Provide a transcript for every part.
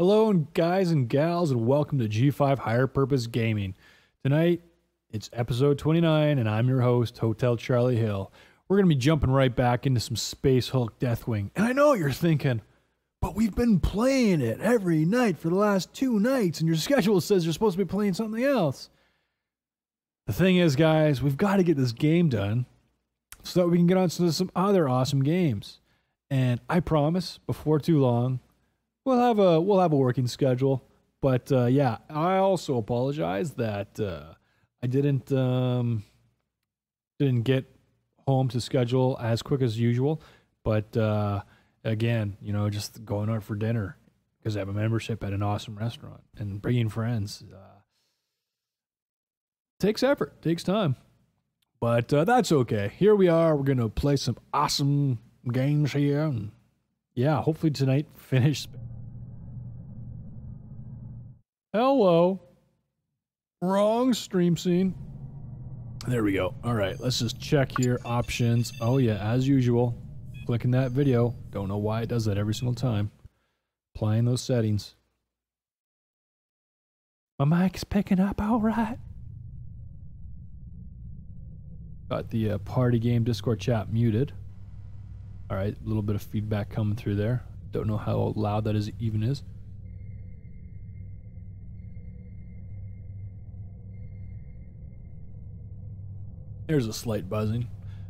Hello, guys and gals, and welcome to G5 Higher Purpose Gaming. Tonight, it's episode 29, and I'm your host, Hotel Charlie Hill. We're going to be jumping right back into some Space Hulk Deathwing. And I know you're thinking, but we've been playing it every night for the last 2 nights, and your schedule says you're supposed to be playing something else. The thing is, guys, we've got to get this game done so that we can get on to some other awesome games. And I promise, before too long, we'll have a working schedule. But yeah, I also apologize that I didn't get home to schedule as quick as usual. But again, you know, just going out for dinner because I have a membership at an awesome restaurant and bringing friends takes effort, takes time. But that's okay. Here we are. We're gonna play some awesome games here, and yeah, hopefully tonight finish. Hello. Wrong stream scene. There we go. All right, let's just check here. Options. Oh yeah, as usual. Clicking that video. Don't know why it does that every single time. Applying those settings. My mic's picking up all right. Got the party game Discord chat muted. All right, a little bit of feedback coming through there. Don't know how loud that even is. There's a slight buzzing.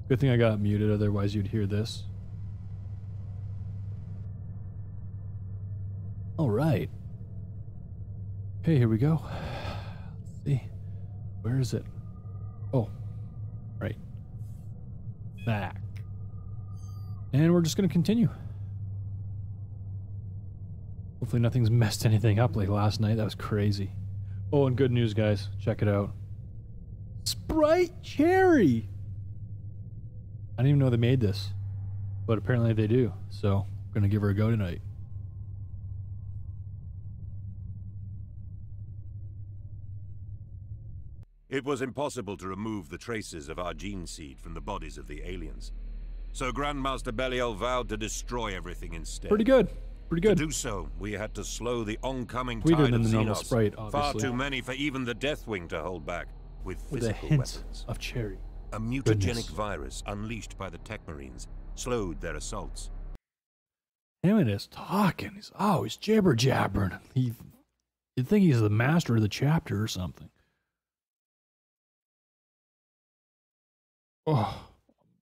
Good thing I got muted, otherwise you'd hear this. All right. Okay, here we go. Let's see. Where is it? Oh, right. Back. And we're just going to continue. Hopefully nothing's messed anything up like last night. That was crazy. Oh, and good news, guys. Check it out. Sprite Cherry! I didn't even know they made this. But apparently they do. So, I'm going to give her a go tonight. It was impossible to remove the traces of our gene seed from the bodies of the aliens. So Grandmaster Belial vowed to destroy everything instead. Pretty good. Pretty good. To do so, we had to slow the oncoming Sweeter tide than of the normal Xenos. Sprite, obviously. Far too many for even the Deathwing to hold back with a physical hint weapons. of cherry. A mutagenic virus unleashed by the Tech Marines slowed their assaults. Him and his talking. He's jibber jabbering. You'd think he's the master of the chapter or something. Oh,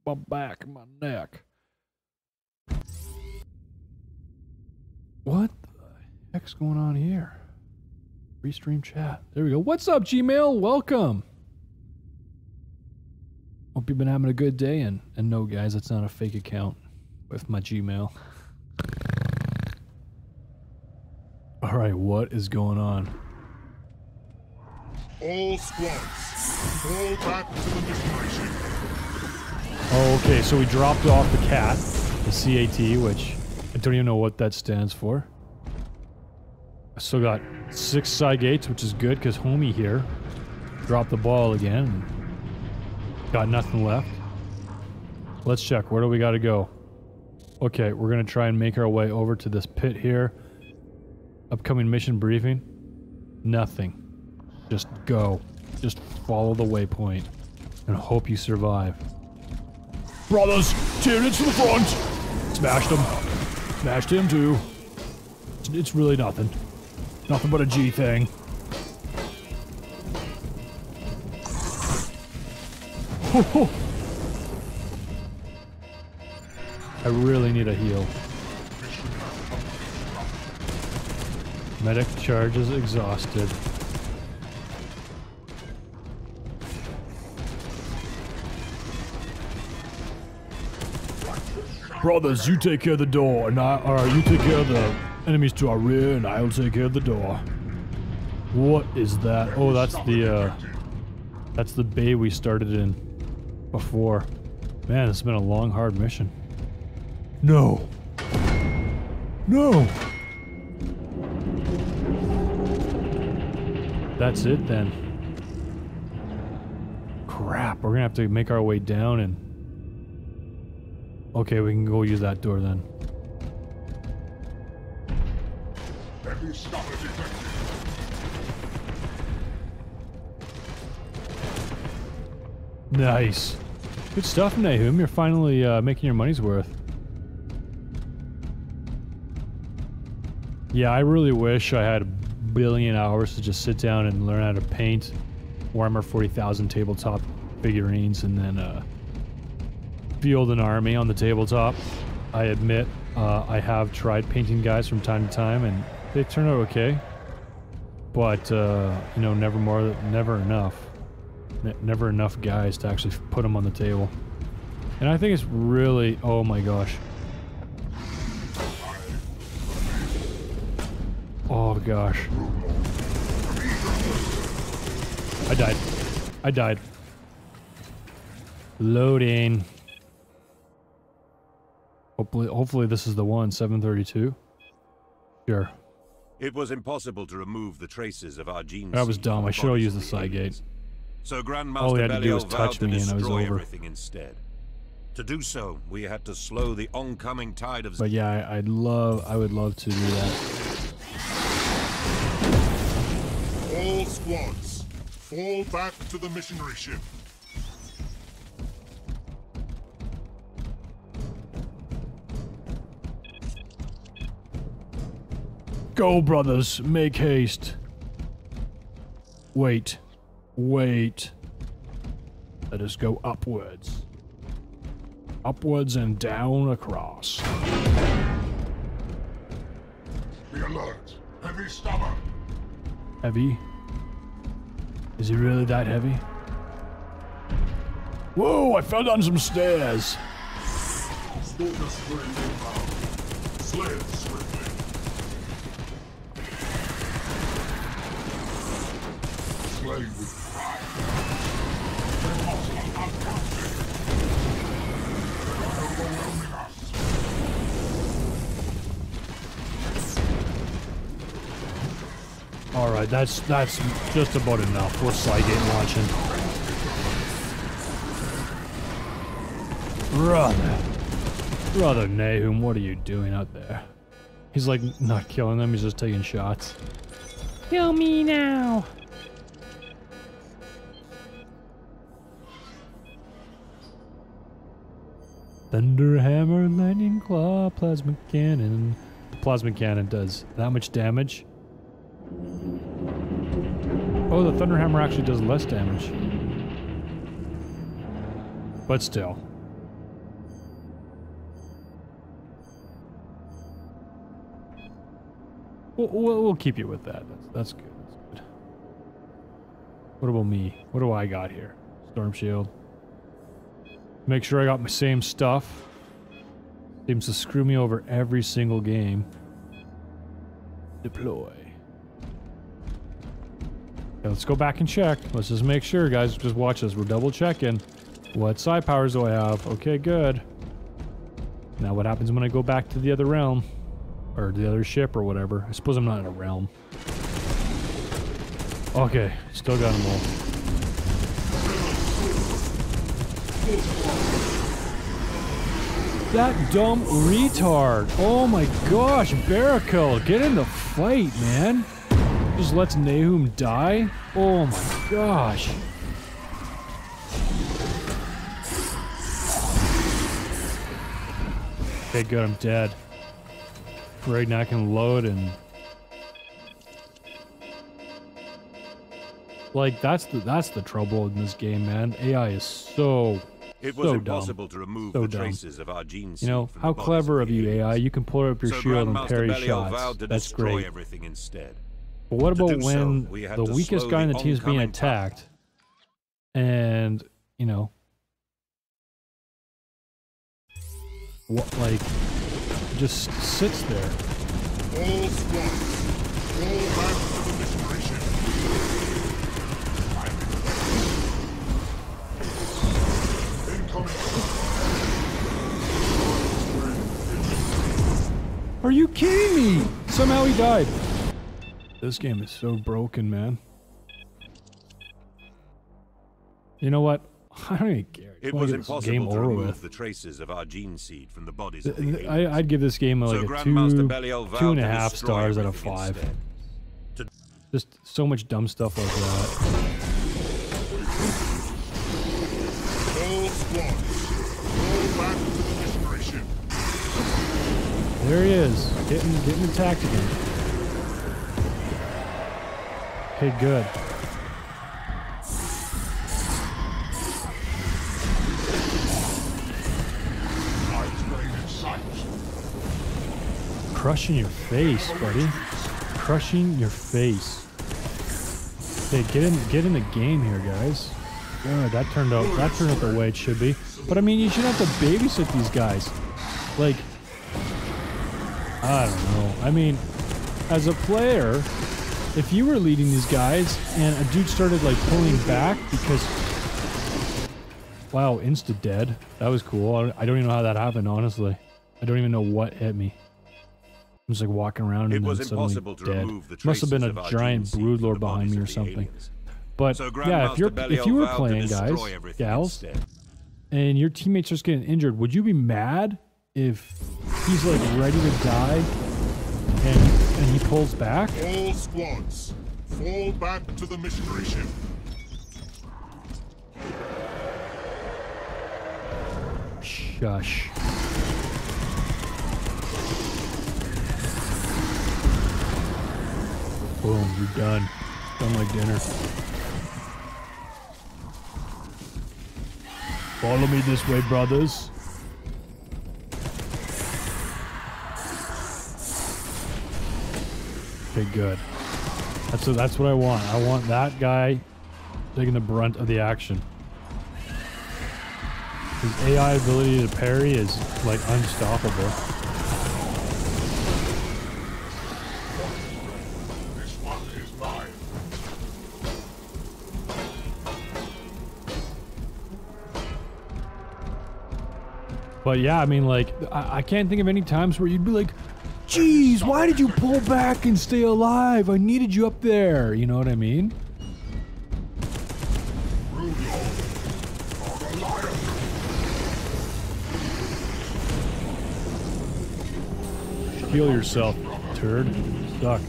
my back, my neck. What the heck's going on here? Restream chat. There we go. What's up, Gmail? Welcome. Hope you've been having a good day. And no, guys, it's not a fake account with my Gmail. All right, what is going on? All squads, fall back to the mission. Oh, okay, so we dropped off the cat, the CAT, which I don't even know what that stands for. I still got 6 side gates, which is good, because homie here dropped the ball again. And got nothing left. Let's check. Where do we got to go? Okay, we're going to try and make our way over to this pit here. Upcoming mission briefing. Nothing. Just go. Just follow the waypoint and hope you survive. Brothers, Tyranids to the front! Smashed him. Smashed him too. It's really nothing. Nothing but a G thing. I really need a heal. Medic charges exhausted. Brothers, you take care of the door, and you take care of the enemies to our rear, and I'll take care of the door. What is that? Oh, that's the bay we started in before. Man, it's been a long, hard mission. No. No. That's it then. Crap, we're gonna have to make our way down and... Okay, we can go use that door then. Heavy stopper detected. Nice. Good stuff, Nahum. You're finally making your money's worth. Yeah, I really wish I had a billion hours to just sit down and learn how to paint Warhammer 40,000 tabletop figurines and then field an army on the tabletop. I admit I have tried painting guys from time to time and they turn out okay. But, you know, never enough. Never enough guys to actually put them on the table. And I think it's really... Oh my gosh. Oh gosh. I died. Loading. Hopefully this is the one, 732. Sure. It was impossible to remove the traces of our gene. That was dumb. I should have used the side gate. So Grandmaster All he had to do was Belial touch vowed me to and I was destroy over. everything instead. To do so, we had to slow the oncoming tide of... But yeah, I would love to do that. All squads, fall back to the missionary ship. Go, brothers, make haste. Wait. Let us go upwards. Upwards and down across. Be alert. Heavy stopper. Heavy? Is he really that heavy? Whoa, I fell down some stairs. Stalker sprint inbound. Sled swiftly. Slay with pride. Impossible uncounted. They are overwhelming us. Alright, that's just about enough. We're Cygate launching. Brother Nahum, what are you doing out there? He's like not killing them, he's just taking shots. Kill me now! Thunderhammer, lightning claw, plasma cannon. The plasma cannon does that much damage. Oh, the Thunderhammer actually does less damage. But still. We'll keep you with that. That's good. That's good. What about me? What do I got here? Storm Shield. Make sure I got my same stuff. Seems to screw me over every single game. Deploy. Okay, let's go back and check. Let's just make sure, guys. Just watch this. We're double checking. What psi powers do I have? Okay, good. Now what happens when I go back to the other realm? Or the other ship or whatever. I suppose I'm not in a realm. Okay, still got them all. That dumb retard. Oh my gosh, Barakel, get in the fight, man. Just lets Nahum die? Oh my gosh. Okay, good, I'm dead. Right now I can load and... Like, that's the trouble in this game, man. AI is so... It was so impossible dumb. to remove So the dumb. traces of our gene seed You know, from how the bodies clever of of you, AI. You can pull up your So shield and Grandmaster parry Belial vowed shots. to That's destroy great. everything instead. But what To about do so, when we had the to weakest slow guy in the the team is being oncoming tide. attacked, and, you know, what, like, just sits there? All squads, fall back to the missionary ship. Incoming. Are you kidding me? Somehow he died. This game is so broken, man. You know what? I don't even care. It was impossible to remove the traces of our gene seed from the bodies of the aliens. I'd give this game like a Grandmaster Belial vowed 2.5 stars out of 5. Just so much dumb stuff like that. All squads, fall back to the mission ship. There he is, getting attacked again. Okay, good. Crushing your face, buddy. Crushing your face. Okay, get in the game here, guys. Good, that turned out the way it should be. But I mean, you shouldn't have to babysit these guys. Like, I don't know. I mean, as a player, if you were leading these guys and a dude started like pulling back because, wow, insta dead. That was cool. I don't even know how that happened, honestly. I don't even know what hit me. I'm just like walking around and then suddenly dead. Must have been a giant broodlord behind me or something. But yeah, if you were playing, guys, gals, and your teammate's just getting injured, would you be mad if he's like ready to die and he pulls back? All squads, fall back to the mystery ship. Shush. Boom, you're done. Done like dinner. Follow me this way, brothers. Okay, good. That's what I want. I want that guy taking the brunt of the action. His AI ability to parry is like unstoppable. This one is mine. But yeah, I mean, like, I can't think of any times where you'd be like, geez, why did you pull back and stay alive? I needed you up there. You know what I mean? Heal yourself, turd. You suck.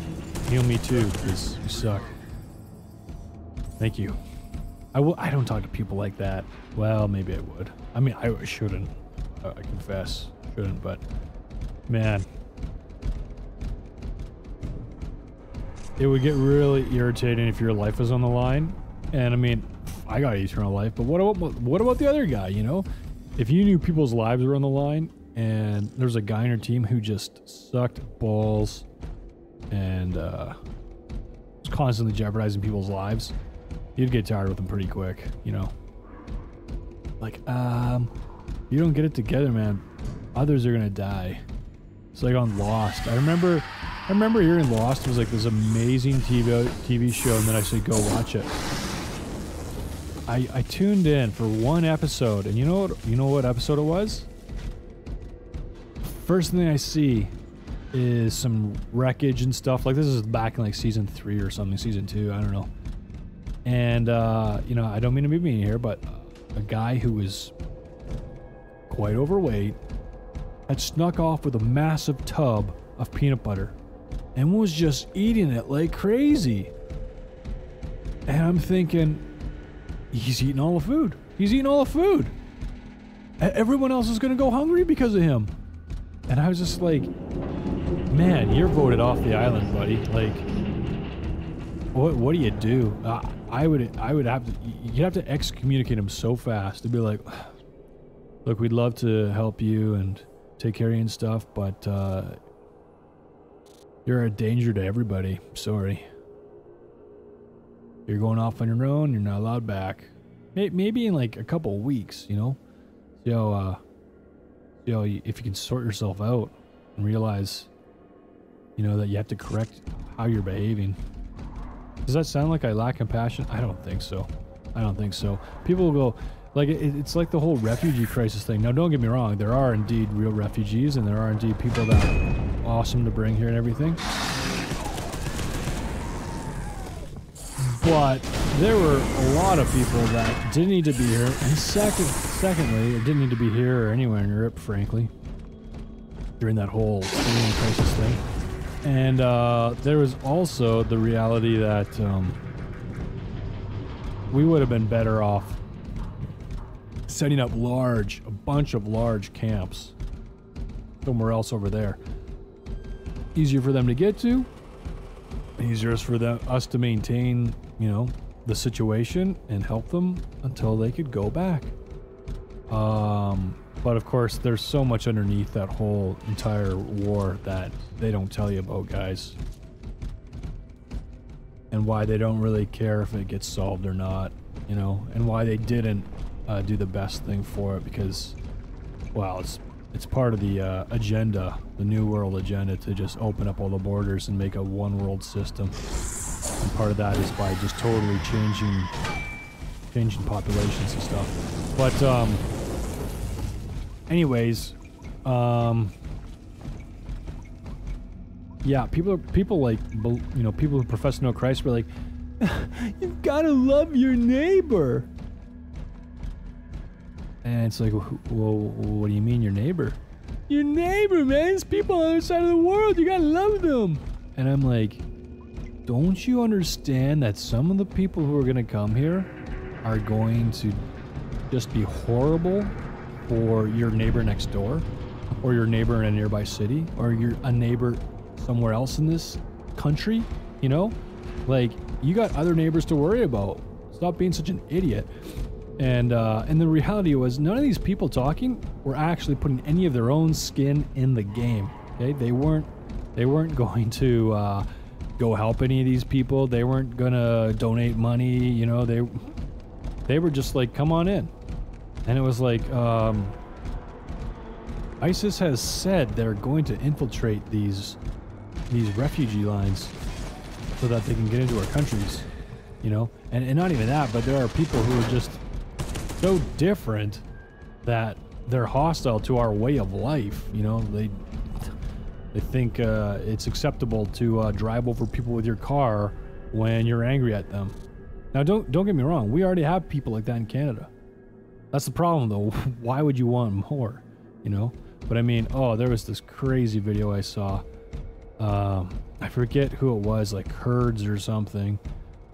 Heal me too, because you suck. Thank you. I don't talk to people like that. Well, maybe I would. I mean, I shouldn't. I confess. Shouldn't, but... Man. It would get really irritating if your life was on the line. And I mean, I got eternal life, but what about the other guy, you know? If you knew people's lives were on the line, and there's a guy on your team who just sucked balls and was constantly jeopardizing people's lives, you'd get tired with him pretty quick, you know? Like, you don't get it together, man. Others are gonna die. It's like on Lost. I remember hearing Lost was like this amazing TV show, and then I said, go watch it. I tuned in for one episode, and you know what episode it was? First thing I see is some wreckage and stuff. Like, this is back in like season 3 or something, season 2, I don't know. And you know, I don't mean to be mean here, but a guy who was quite overweight had snuck off with a massive tub of peanut butter and was just eating it like crazy. And I'm thinking, he's eating all the food. He's eating all the food. Everyone else is gonna go hungry because of him. And I was just like, man, you're voted off the island, buddy. Like, what do you do? I would have to, you'd have to excommunicate him so fast to be like, look, we'd love to help you and take care of you and stuff, but you're a danger to everybody. Sorry. You're going off on your own. You're not allowed back. Maybe in like a couple of weeks, you know? See how, if you can sort yourself out and realize, you know, that you have to correct how you're behaving. Does that sound like I lack compassion? I don't think so. I don't think so. People will go, like, it's like the whole refugee crisis thing. Now, don't get me wrong. There are indeed real refugees, and there are indeed people that are awesome to bring here and everything. But there were a lot of people that didn't need to be here, and secondly, it didn't need to be here or anywhere in Europe, frankly, during that whole alien crisis thing. And there was also the reality that we would have been better off setting up a bunch of large camps somewhere else over there. Easier for them to get to, easier for us to maintain, you know, the situation and help them until they could go back. But of course, there's so much underneath that whole entire war that they don't tell you about, guys. And why they don't really care if it gets solved or not, you know, and why they didn't do the best thing for it, because, well, it's part of the agenda, the New World agenda, to just open up all the borders and make a one world system. And part of that is by just totally changing populations and stuff. But anyways, yeah, people like, you know, people who profess to know Christ were like, you've got to love your neighbor. And it's like, well, what do you mean your neighbor? Your neighbor, man. It's people on the other side of the world. You gotta love them. And I'm like, don't you understand that some of the people who are gonna come here are going to just be horrible for your neighbor next door, or your neighbor in a nearby city, or a neighbor somewhere else in this country? You know, like, you got other neighbors to worry about. Stop being such an idiot. And the reality was, none of these people talking were actually putting any of their own skin in the game. Okay, they weren't going to go help any of these people. They weren't gonna donate money. You know, they were just like, come on in. And it was like, ISIS has said they're going to infiltrate these refugee lines so that they can get into our countries. You know, and not even that, but there are people who are just so different that they're hostile to our way of life. You know, they think it's acceptable to drive over people with your car when you're angry at them. Now, don't get me wrong, we already have people like that in Canada. That's the problem, though. Why would you want more? You know? But I mean, oh, there was this crazy video I saw. I forget who it was, like Kurds or something,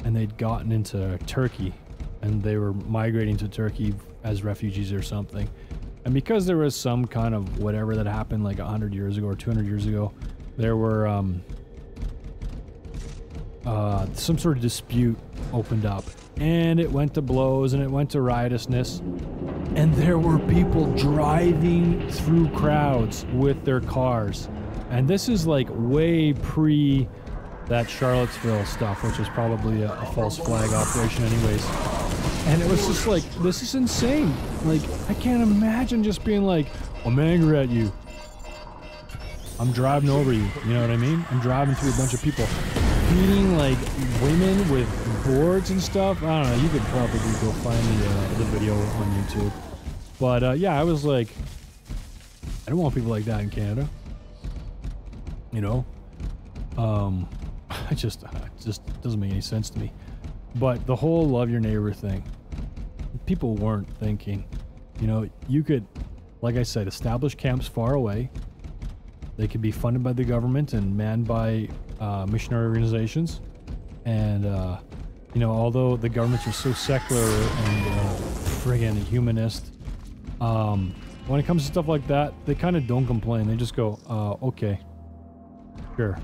and they'd gotten into Turkey. And they were migrating to Turkey as refugees or something. And because there was some kind of whatever that happened like 100 years ago or 200 years ago, there were some sort of dispute opened up. And it went to blows and it went to riotousness. And there were people driving through crowds with their cars. And this is like way pre that Charlottesville stuff, which was probably a false flag operation anyways. And it was just like, this is insane. Like, I can't imagine just being like, I'm angry at you. I'm driving over you. You know what I mean? I'm driving through a bunch of people. Beating, like, women with boards and stuff. I don't know. You could probably go find the video on YouTube. But, yeah, I was like, I don't want people like that in Canada. You know? It just doesn't make any sense to me. But the whole love your neighbor thing, people weren't thinking. You know, you could, like I said, establish camps far away. They could be funded by the government and manned by missionary organizations. And, you know, although the governments are so secular and friggin' humanist, when it comes to stuff like that, they kind of don't complain. They just go, okay, sure.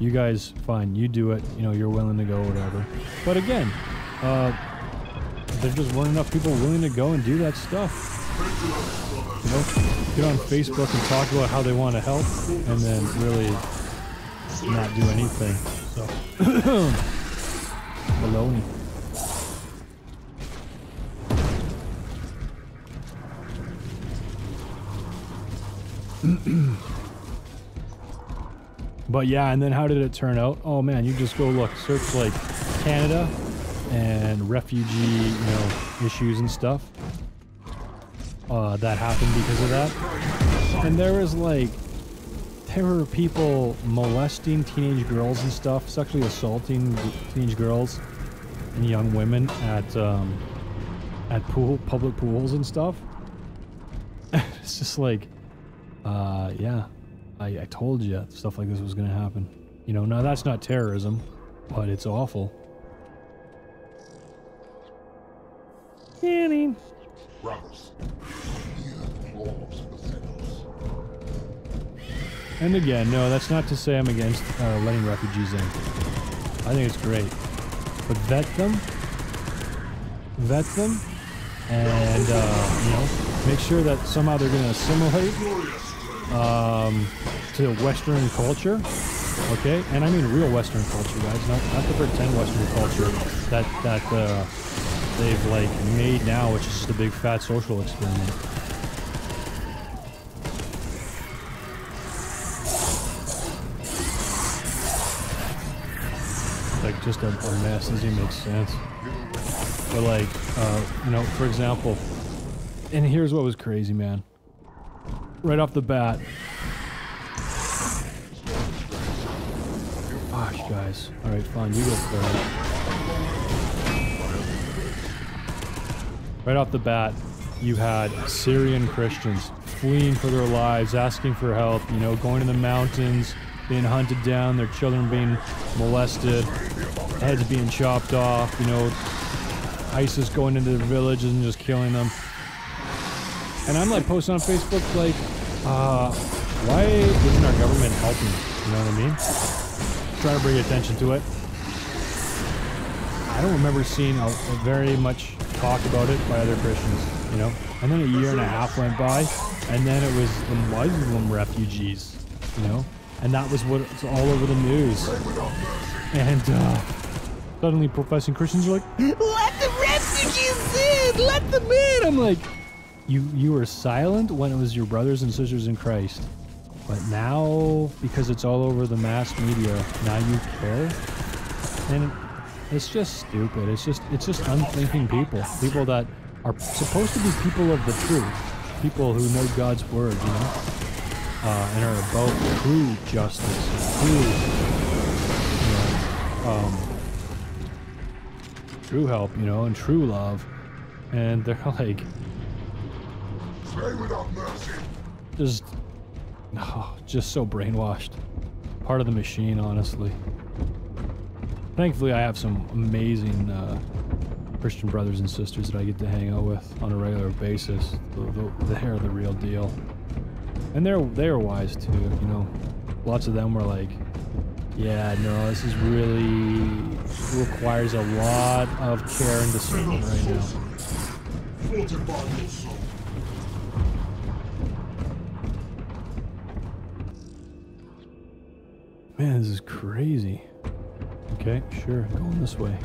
You guys, fine, you do it, you know, you're willing to go, whatever. But again, there just weren't enough people willing to go and do that stuff. You know, get on Facebook and talk about how they want to help, and then really not do anything. So, baloney. But yeah, and then how did it turn out? Oh man, you just go look, search like Canada and refugee, you know, issues and stuff that happened because of that. And there were people molesting teenage girls and stuff, sexually assaulting teenage girls and young women at public pools and stuff. It's just like, yeah, I told you stuff like this was gonna happen. You know, now that's not terrorism, but it's awful. Canning. And again, no, that's not to say I'm against letting refugees in. I think it's great. But vet them, and, you know, make sure that somehow they're going to assimilate to Western culture, okay? And I mean real Western culture, guys, not the pretend Western culture that they've, like, made now, which is just a big fat social experiment. Like, just a mess. Doesn't even make sense. But, like, you know, for example, and here's what was crazy, man. Right off the bat. Gosh, guys. Alright, fine, you go for it. Right off the bat, you had Syrian Christians fleeing for their lives, asking for help, you know, going to the mountains, being hunted down, their children being molested, heads being chopped off, you know, ISIS going into their villages and just killing them. And I'm like posting on Facebook like, why isn't our government helping? You know what I mean? Trying to bring attention to it. I don't remember seeing very much talk about it by other Christians, you know? And then a year and a half went by, and then it was the Muslim refugees, you know? And that was what was all over the news. And suddenly professing Christians are like, let the refugees in! Let them in! I'm like, you were silent when it was your brothers and sisters in Christ. But now, because it's all over the mass media, now you care? And it's just stupid. It's just unthinking people. People that are supposed to be people of the truth. People who know God's word, you know? And are about true justice, true help, you know, and true love. And they're like, just so brainwashed. Part of the machine, honestly. Thankfully, I have some amazing Christian brothers and sisters that I get to hang out with on a regular basis. They're the real deal. And they're wise too, you know. Lots of them were like, yeah, no, this is really requires a lot of care and discernment right now. Man, this is crazy. Okay, sure, going this way.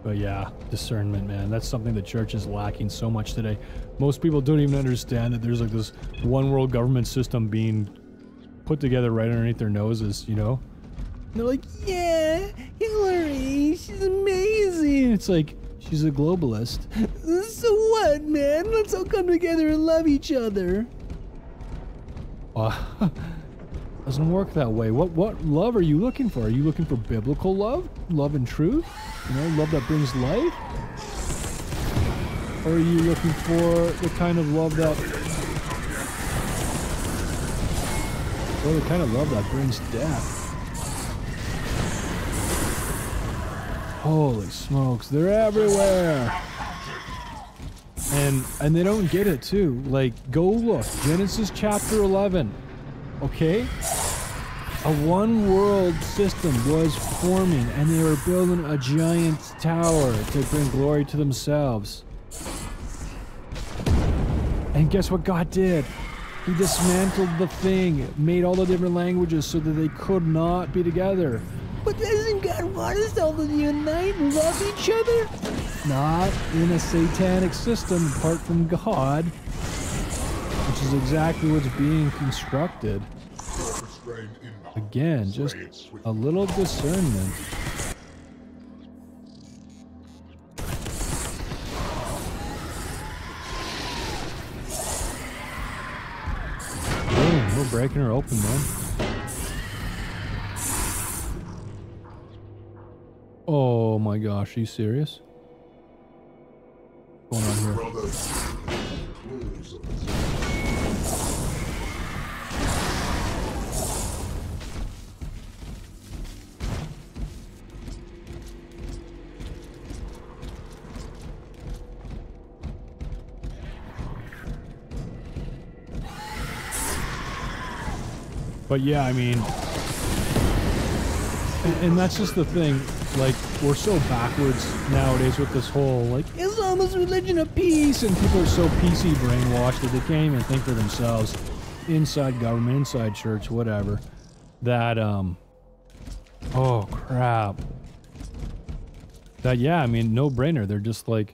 But yeah, discernment, man. That's something the church is lacking so much today. Most people don't even understand that there's like this one world government system being put together right underneath their noses, you know? And they're like, yeah, Hillary, she's amazing. It's like, she's a globalist. So what, man? Let's all come together and love each other. Doesn't work that way. What love are you looking for? Are you looking for biblical love? Love and truth? You know, love that brings life? Or are you looking for the kind of love that... or the kind of love that brings death? Holy smokes, they're everywhere! And they don't get it too. Like, go look. Genesis chapter 11. Okay? A one world system was forming and they were building a giant tower to bring glory to themselves. And guess what God did? He dismantled the thing, made all the different languages so that they could not be together. But doesn't God want us all to unite and love each other? Not in a satanic system apart from God, which is exactly what's being constructed. Again, just a little discernment. Boom, we're breaking her open, man. Oh my gosh, are you serious? What's going on here? Brothers, close of the But yeah, I mean, and that's just the thing. Like, we're so backwards nowadays with this whole, like, Islam is a religion of peace, and people are so PC brainwashed that they can't even think for themselves, inside government, inside church, whatever, that, oh crap. That, yeah, I mean, no brainer. They're just like,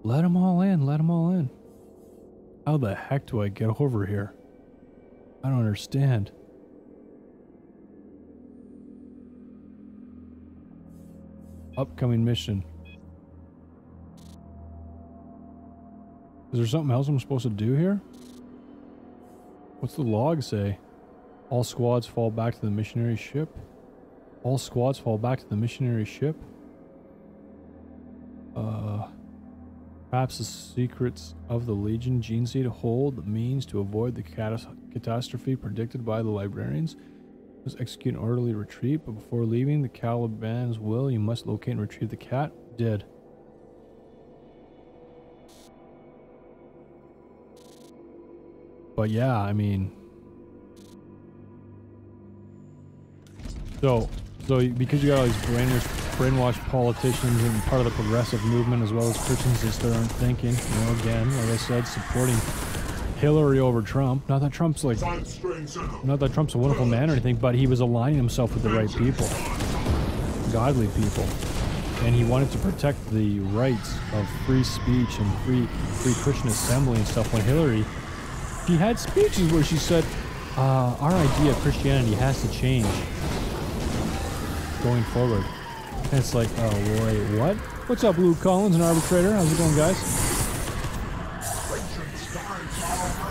let them all in, let them all in. How the heck do I get over here? I don't understand. Upcoming mission. Is there something else I'm supposed to do here? What's the log say? All squads fall back to the missionary ship. All squads fall back to the missionary ship. Perhaps the secrets of the Legion gene seed hold the means to avoid the catastrophe predicted by the librarians. Must execute an orderly retreat, but before leaving the Caliban's will, you must locate and retrieve the cat. Did. But yeah, I mean, so because you got all these brainwashed politicians and part of the progressive movement, as well as Christians that still aren't thinking, you know, again, like I said, supporting Hillary over Trump. Not that Trump's like, not that Trump's a wonderful man or anything, but he was aligning himself with the right people, godly people, and he wanted to protect the rights of free speech and free Christian assembly and stuff. When Hillary, she had speeches where she said, our idea of Christianity has to change going forward. And it's like, oh wait, what? What's up, Luke Collins, an arbitrator? How's it going, guys?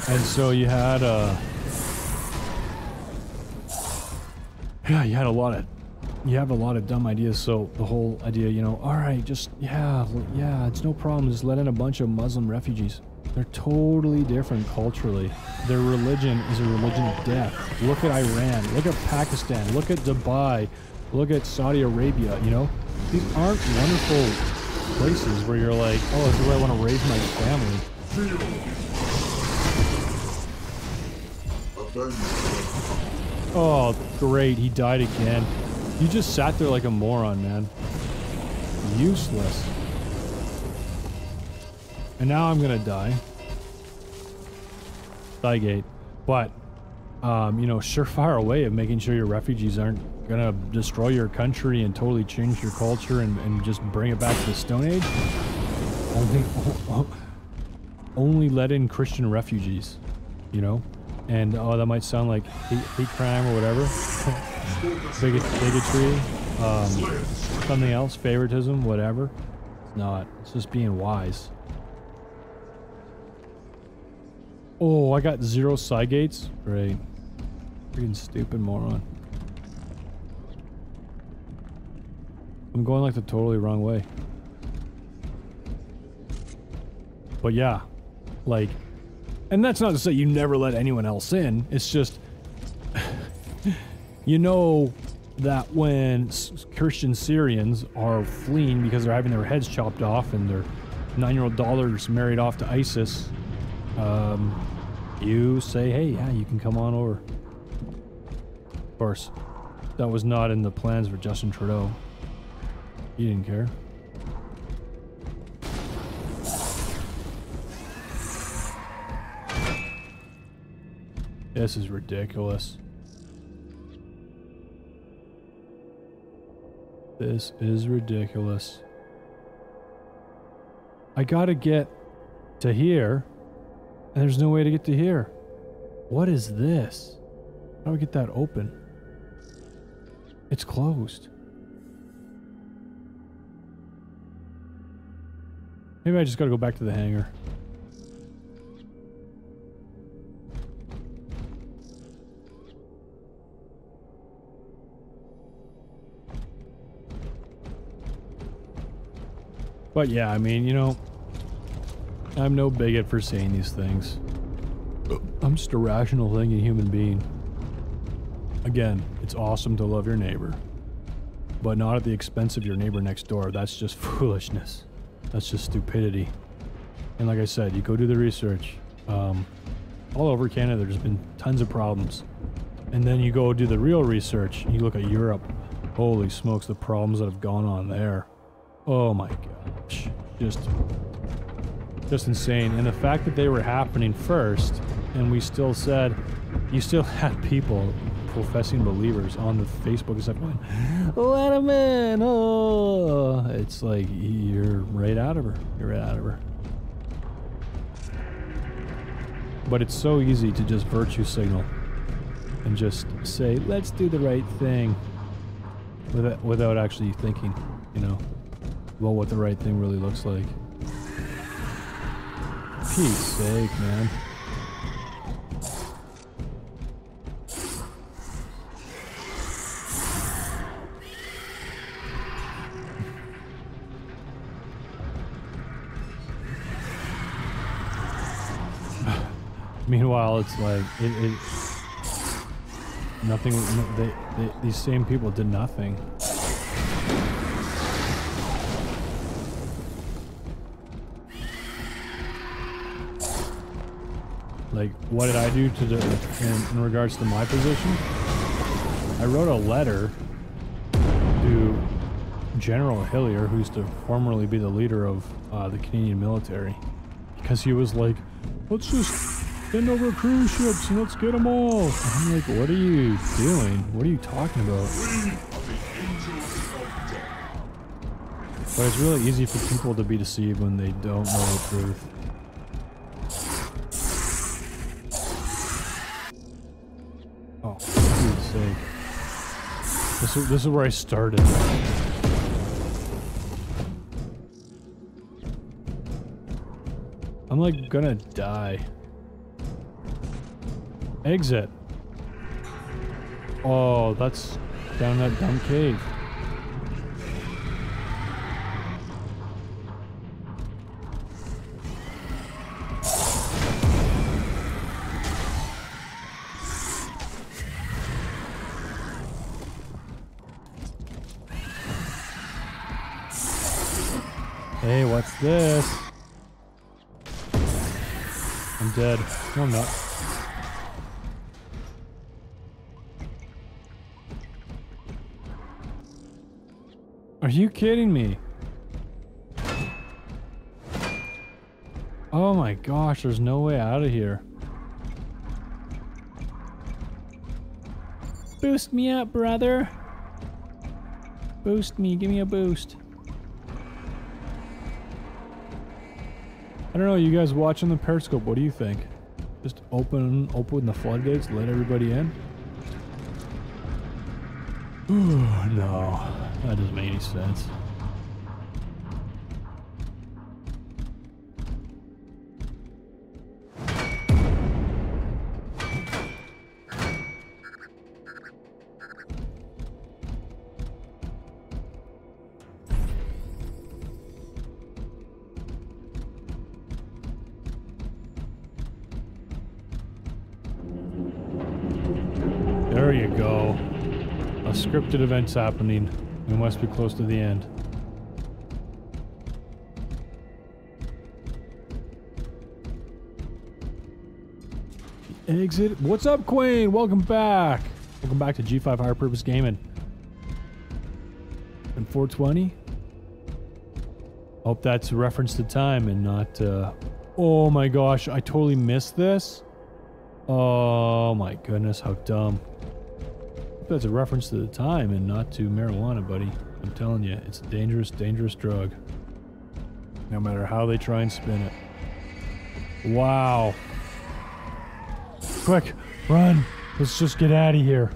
And so you had yeah, you have a lot of dumb ideas. So the whole idea, you know, all right, just yeah, it's no problem. Just let in a bunch of Muslim refugees. They're totally different culturally. Their religion is a religion of death. Look at Iran. Look at Pakistan. Look at Dubai. Look at Saudi Arabia. You know, these aren't wonderful places where you're like, oh, this is where I want to raise my family. Oh, great. He died again. You just sat there like a moron, man. Useless. And now I'm gonna die. Thygate. But, you know, surefire way of making sure your refugees aren't gonna destroy your country and totally change your culture and just bring it back to the Stone Age. Only let in Christian refugees, you know? And, oh, that might sound like hate crime or whatever. Bigotry, something else, favoritism, whatever. It's not. It's just being wise. Oh, I got 0 Cygates? Great. Freaking stupid moron. I'm going like the totally wrong way. But yeah, like, and that's not to say you never let anyone else in. It's just, you know that when Christian Syrians are fleeing because they're having their heads chopped off and their 9-year-old daughter's married off to ISIS, you say, hey, yeah, you can come on over. Of course, that was not in the plans for Justin Trudeau. He didn't care. This is ridiculous. This is ridiculous. I gotta get to here, and there's no way to get to here. What is this? How do I get that open? It's closed. Maybe I just gotta go back to the hangar. But yeah, I mean, you know, I'm no bigot for saying these things. I'm just a rational thinking human being. Again, it's awesome to love your neighbor, but not at the expense of your neighbor next door. That's just foolishness. That's just stupidity. And like I said, you go do the research. All over Canada, there's been tons of problems. And then you go do the real research, and you look at Europe. Holy smokes, the problems that have gone on there. Oh my gosh. Just insane. And the fact that they were happening first, and we still said, you still had people, professing believers, on the Facebook and stuff going, let him in, oh. It's like, you're right out of her. You're right out of her. But it's so easy to just virtue signal and just say, let's do the right thing, without actually thinking, you know, about what the right thing really looks like. Peace sake, man. Meanwhile, it's like nothing. These same people did nothing. Like, what did I do to in regards to my position? I wrote a letter to General Hillier, who used to formerly be the leader of the Canadian military, because he was like, let's just send over cruise ships and let's get them all. And I'm like, what are you doing? What are you talking about? But it's really easy for people to be deceived when they don't know the truth. Oh, for Pete's sake. This is where I started. I'm like gonna die. Exit. Oh, that's down that dumb cave. Hey, what's this? I'm dead. No, I'm not. Are you kidding me? Oh my gosh, there's no way out of here. Boost me up, brother. Boost me, give me a boost. I don't know, you guys watching the Periscope, what do you think? Just open the floodgates, let everybody in? Ooh, no. That doesn't make any sense. There you go. A scripted event's happening. We must be close to the end. Exit. What's up, Queen? Welcome back. Welcome back to G5 Higher Purpose Gaming. And 420. Hope that's a reference to time and not, oh my gosh, I totally missed this. Oh my goodness, how dumb. That's a reference to the time and not to marijuana, buddy. I'm telling you, it's a dangerous, dangerous drug. No matter how they try and spin it. Wow. Quick, run. Let's just get out of here.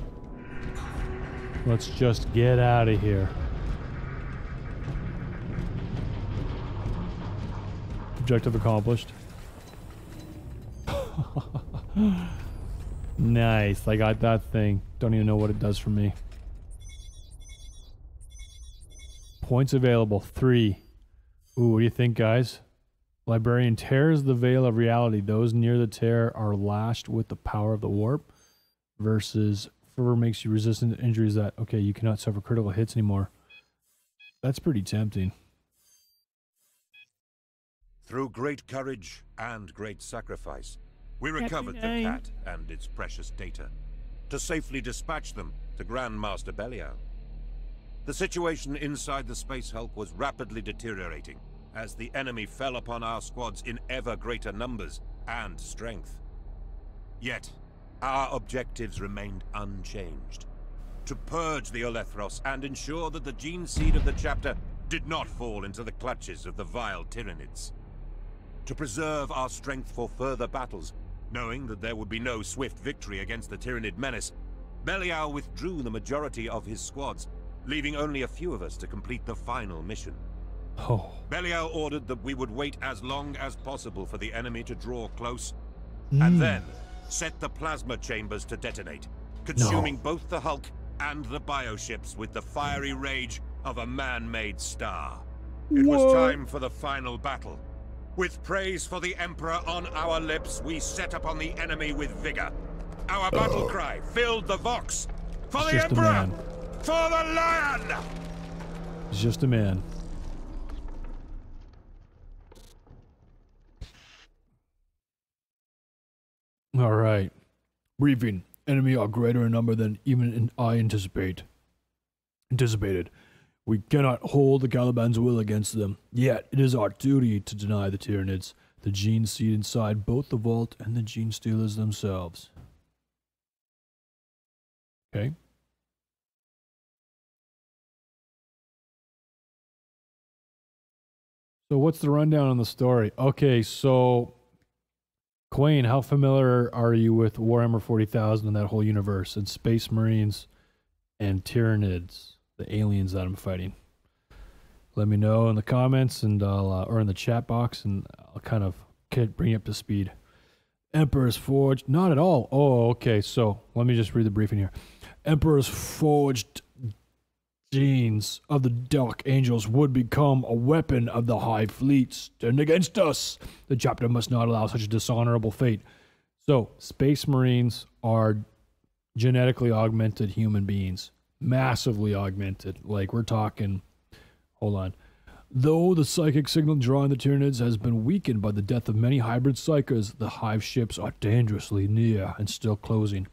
Let's just get out of here. Objective accomplished. Nice, I got that thing. Don't even know what it does for me. Points available, 3. Ooh, what do you think, guys? Librarian tears the veil of reality. Those near the tear are lashed with the power of the warp. Versus fervor makes you resistant to injuries that, okay, you cannot suffer critical hits anymore. That's pretty tempting. Through great courage and great sacrifice, we recovered the cat and its precious data to safely dispatch them to Grand Master Belial. The situation inside the Space Hulk was rapidly deteriorating as the enemy fell upon our squads in ever greater numbers and strength. Yet, our objectives remained unchanged. To purge the Olethros and ensure that the gene seed of the chapter did not fall into the clutches of the vile Tyranids. To preserve our strength for further battles, knowing that there would be no swift victory against the Tyranid menace, Belial withdrew the majority of his squads, leaving only a few of us to complete the final mission. Oh. Belial ordered that we would wait as long as possible for the enemy to draw close, and then set the plasma chambers to detonate, consuming both the Hulk and the bioships with the fiery rage of a man-made star. It was time for the final battle. With praise for the Emperor on our lips, we set upon the enemy with vigor. Our battle cry filled the Vox. For the Emperor! For the Lion! He's just a man. All right. Briefing. Enemy are greater in number than even I anticipated. We cannot hold the Caliban's will against them. Yet, it is our duty to deny the Tyranids the gene seed inside both the vault and the gene stealers themselves. Okay. So what's the rundown on the story? Okay, so Quayne, how familiar are you with Warhammer 40,000 and that whole universe and Space Marines and Tyranids, the aliens that I'm fighting? Let me know in the comments and I'll or in the chat box, and I'll kind of bring you up to speed. Emperor's Forged, not at all. Oh, okay. So let me just read the briefing here. Emperor's Forged genes of the Dark Angels would become a weapon of the High Fleets turned against us. The chapter must not allow such a dishonorable fate. So, Space Marines are genetically augmented human beings. Massively augmented. Like, we're talking... Hold on. Though the psychic signal drawing the Tyranids has been weakened by the death of many hybrid psychers, the hive ships are dangerously near and still closing.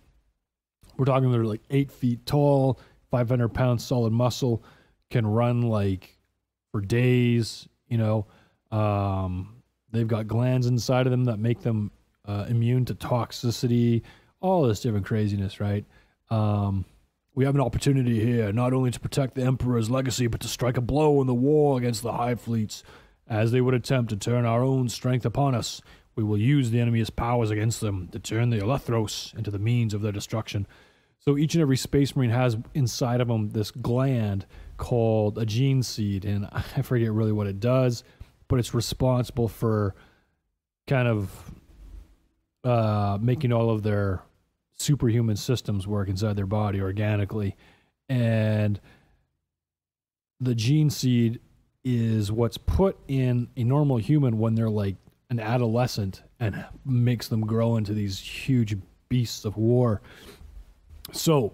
We're talking they're like 8 feet tall, 500 pounds solid muscle, can run like for days, you know. They've got glands inside of them that make them immune to toxicity, all this different craziness, right? We have an opportunity here, not only to protect the Emperor's legacy, but to strike a blow in the war against the Hive Fleets. As they would attempt to turn our own strength upon us, we will use the enemy's powers against them to turn the Olethros into the means of their destruction. So each and every Space Marine has inside of them this gland called a gene seed, and I forget really what it does, but it's responsible for kind of making all of their superhuman systems work inside their body organically. And the gene seed is what's put in a normal human when they're like an adolescent and makes them grow into these huge beasts of war. So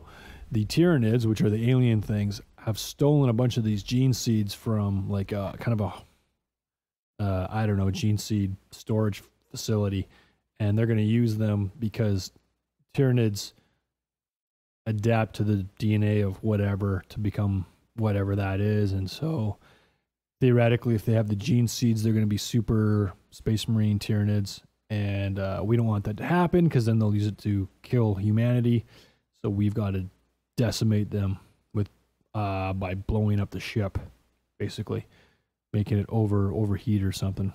the Tyranids, which are the alien things, have stolen a bunch of these gene seeds from like a kind of a I don't know, gene seed storage facility, and they're going to use them because Tyranids adapt to the DNA of whatever to become whatever that is. And so theoretically, if they have the gene seeds, they're going to be super Space Marine Tyranids. And we don't want that to happen because then they'll use it to kill humanity. So we've got to decimate them with by blowing up the ship, basically, making it overheat or something.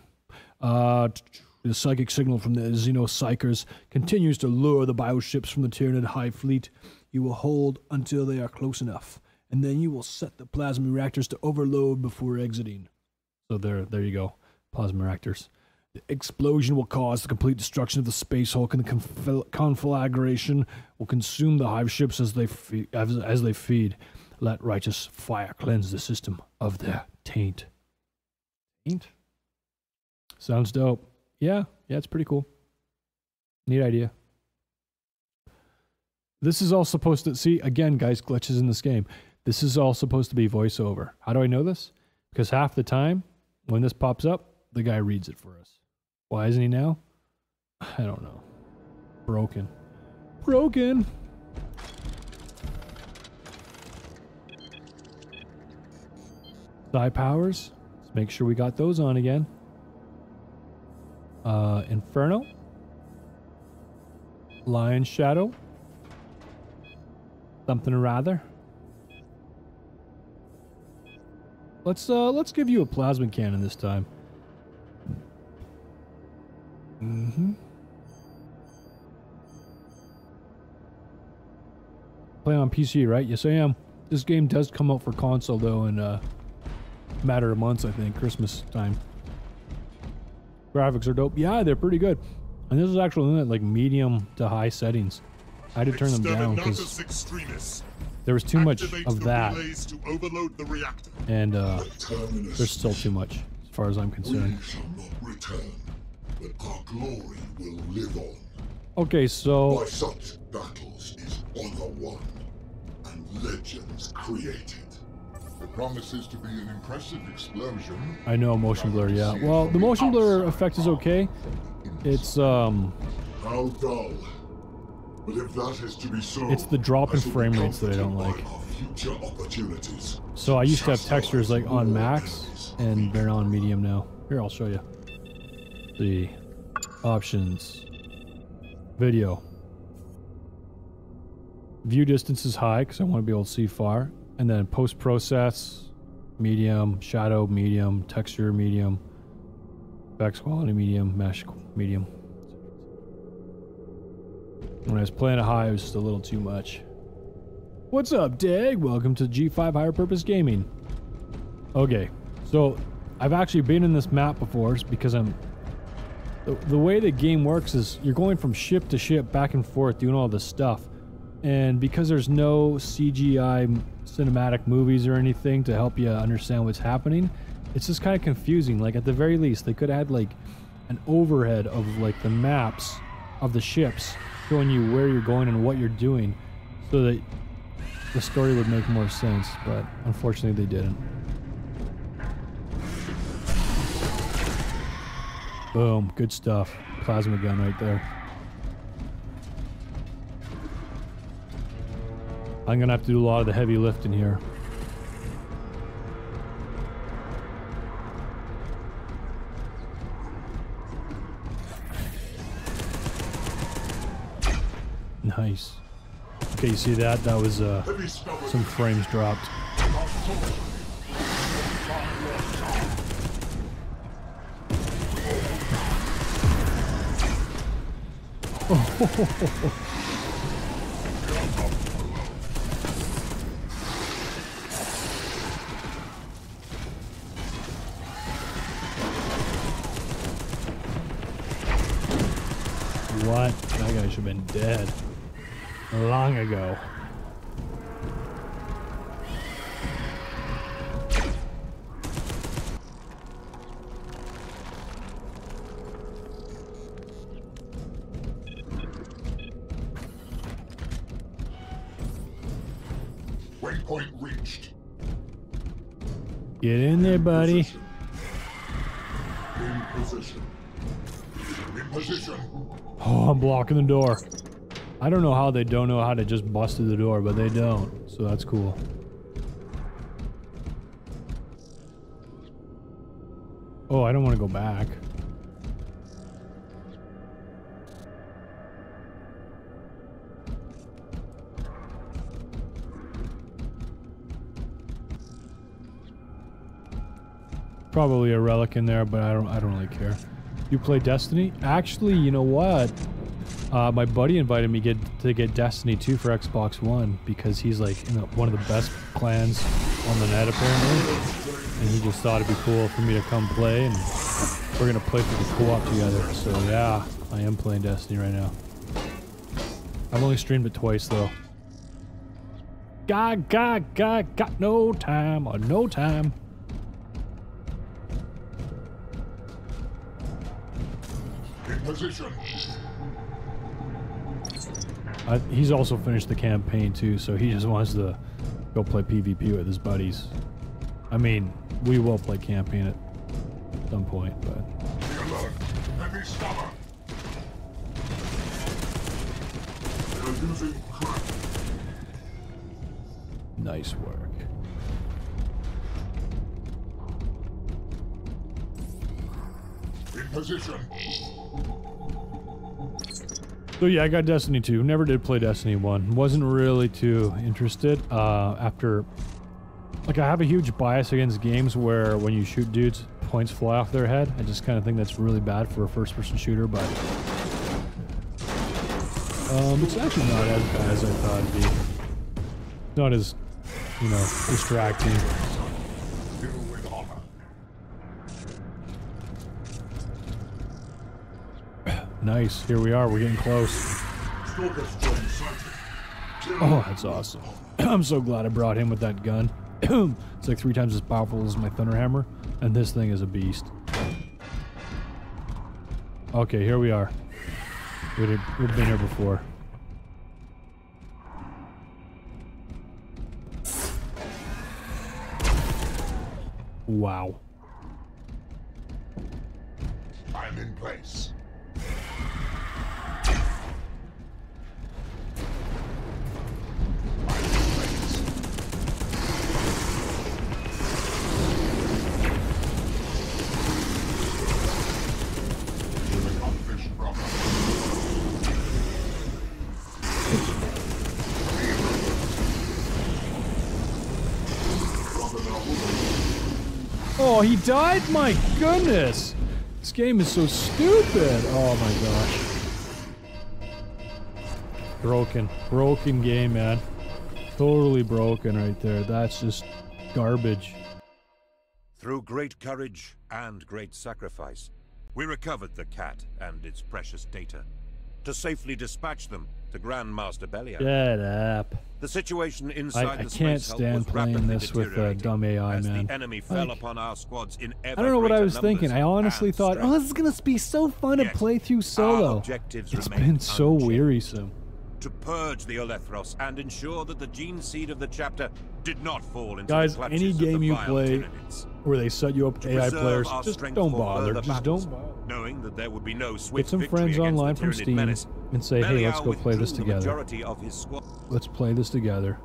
The psychic signal from the Xenopsychers continues to lure the bioships from the Tyranid Hive Fleet. You will hold until they are close enough, and then you will set the plasma reactors to overload before exiting. So there you go, plasma reactors. The explosion will cause the complete destruction of the Space Hulk, and the conflagration will consume the hive ships as they feed. Let righteous fire cleanse the system of their taint. Paint. Sounds dope. Yeah, it's pretty cool. Neat idea. This is all supposed to... See, again, guys, glitches in this game. This is all supposed to be voiceover. How do I know this? Because half the time, when this pops up, the guy reads it for us. Why isn't he now? I don't know. Broken. Broken! Psi powers. Let's make sure we got those on again. Inferno. Lion Shadow. Something or rather. Let's give you a plasma cannon this time. Play on PC, right? Yes, I am. This game does come out for console though in a matter of months, I think. Christmas time. Graphics are dope. Yeah, they're pretty good. And this is actually in like medium to high settings. I had to turn them down because there was too much of that. And there's still too much as far as I'm concerned. We shall not return, but our glory will live on. Okay, so... By such battles is honor won, and legends created. It promises to be an impressive explosion. I know, motion blur, yeah. Well, the motion blur effect is okay. It's, How dull. But if that is to be so, it's the drop in frame rates that I don't like. So I used to have textures like on max, and they're on medium now. Here, I'll show you. The options. Video. View distance is high because I want to be able to see far. And then post-process, medium, shadow, medium, texture, medium, effects quality, medium, mesh, medium. When I was playing it high, it was just a little too much. What's up, Dag? Welcome to G5 Higher Purpose Gaming. Okay, so I've actually been in this map before because I'm... The way the game works is you're going from ship to ship, back and forth, doing all this stuff. And because there's no CGI cinematic movies or anything to help you understand what's happening, it's just kind of confusing. Like, at the very least, they could have had, like, an overhead of, like, the maps of the ships showing you where you're going and what you're doing so that the story would make more sense, but unfortunately they didn't. Boom, good stuff. Plasma gun right there. I'm gonna have to do a lot of the heavy lifting here. Nice. Okay, you see that? That was some frames dropped. What? That guy should have been dead long ago. Waypoint reached. Get in there, buddy. In position. In position. Oh, I'm blocking the door. I don't know how they don't know how to just bust through the door, but they don't. So that's cool. Oh, I don't want to go back. Probably a relic in there, but I don't really care. You play Destiny? Actually, you know what? My buddy invited me to get Destiny 2 for Xbox One because he's like in one of the best clans on the net apparently, and he just thought it'd be cool for me to come play, and we're gonna play for the co-op together. So yeah, I am playing Destiny right now. I've only streamed it twice though. Got no time or no time. position. He's also finished the campaign too, so he just wants to go play PvP with his buddies. I mean, we will play campaign at some point, but... Alert! Heavy scammer! They're using crack. Nice work. In position. So yeah, I got Destiny 2. Never did play Destiny 1. Wasn't really too interested. After... Like, I have a huge bias against games where when you shoot dudes, points fly off their head. I just kind of think that's really bad for a first-person shooter, but... it's actually not as bad as I thought it'd be. Not as, you know, distracting. Nice. Here we are. We're getting close. Oh, that's awesome. I'm so glad I brought him with that gun. It's like 3 times as powerful as my Thunderhammer, and this thing is a beast. Okay, here we are. We've been here before. Wow. I'm in place. Oh, he died? My goodness! This game is so stupid! Oh my gosh. Broken. Broken game, man. Totally broken right there. That's just garbage. Through great courage and great sacrifice, we recovered the cat and its precious data. To safely dispatch them to Grandmaster Belial. Shut up. The situation inside I the can't space stand was playing this with dumb AI, as man. the enemy fell upon our squads in ever I don't know what I greater was thinking. I numbers honestly and thought, strength. oh, this is gonna be so fun to Yet, play through our solo. objectives It's remain been so unchanged. wearisome. To purge the Olethros and ensure that the gene seed of the chapter did not fall into Guys, the clutches any of the game you vile play Tyranids. where they set you up To AI preserve players, our just strength don't for bother. further Just battles, don't bother. knowing that there would be no Get swift some victory friends against online the from Tyranid Steam menace. and say, hey, let's go play this withdrew the together. majority of his squad. Let's play this together.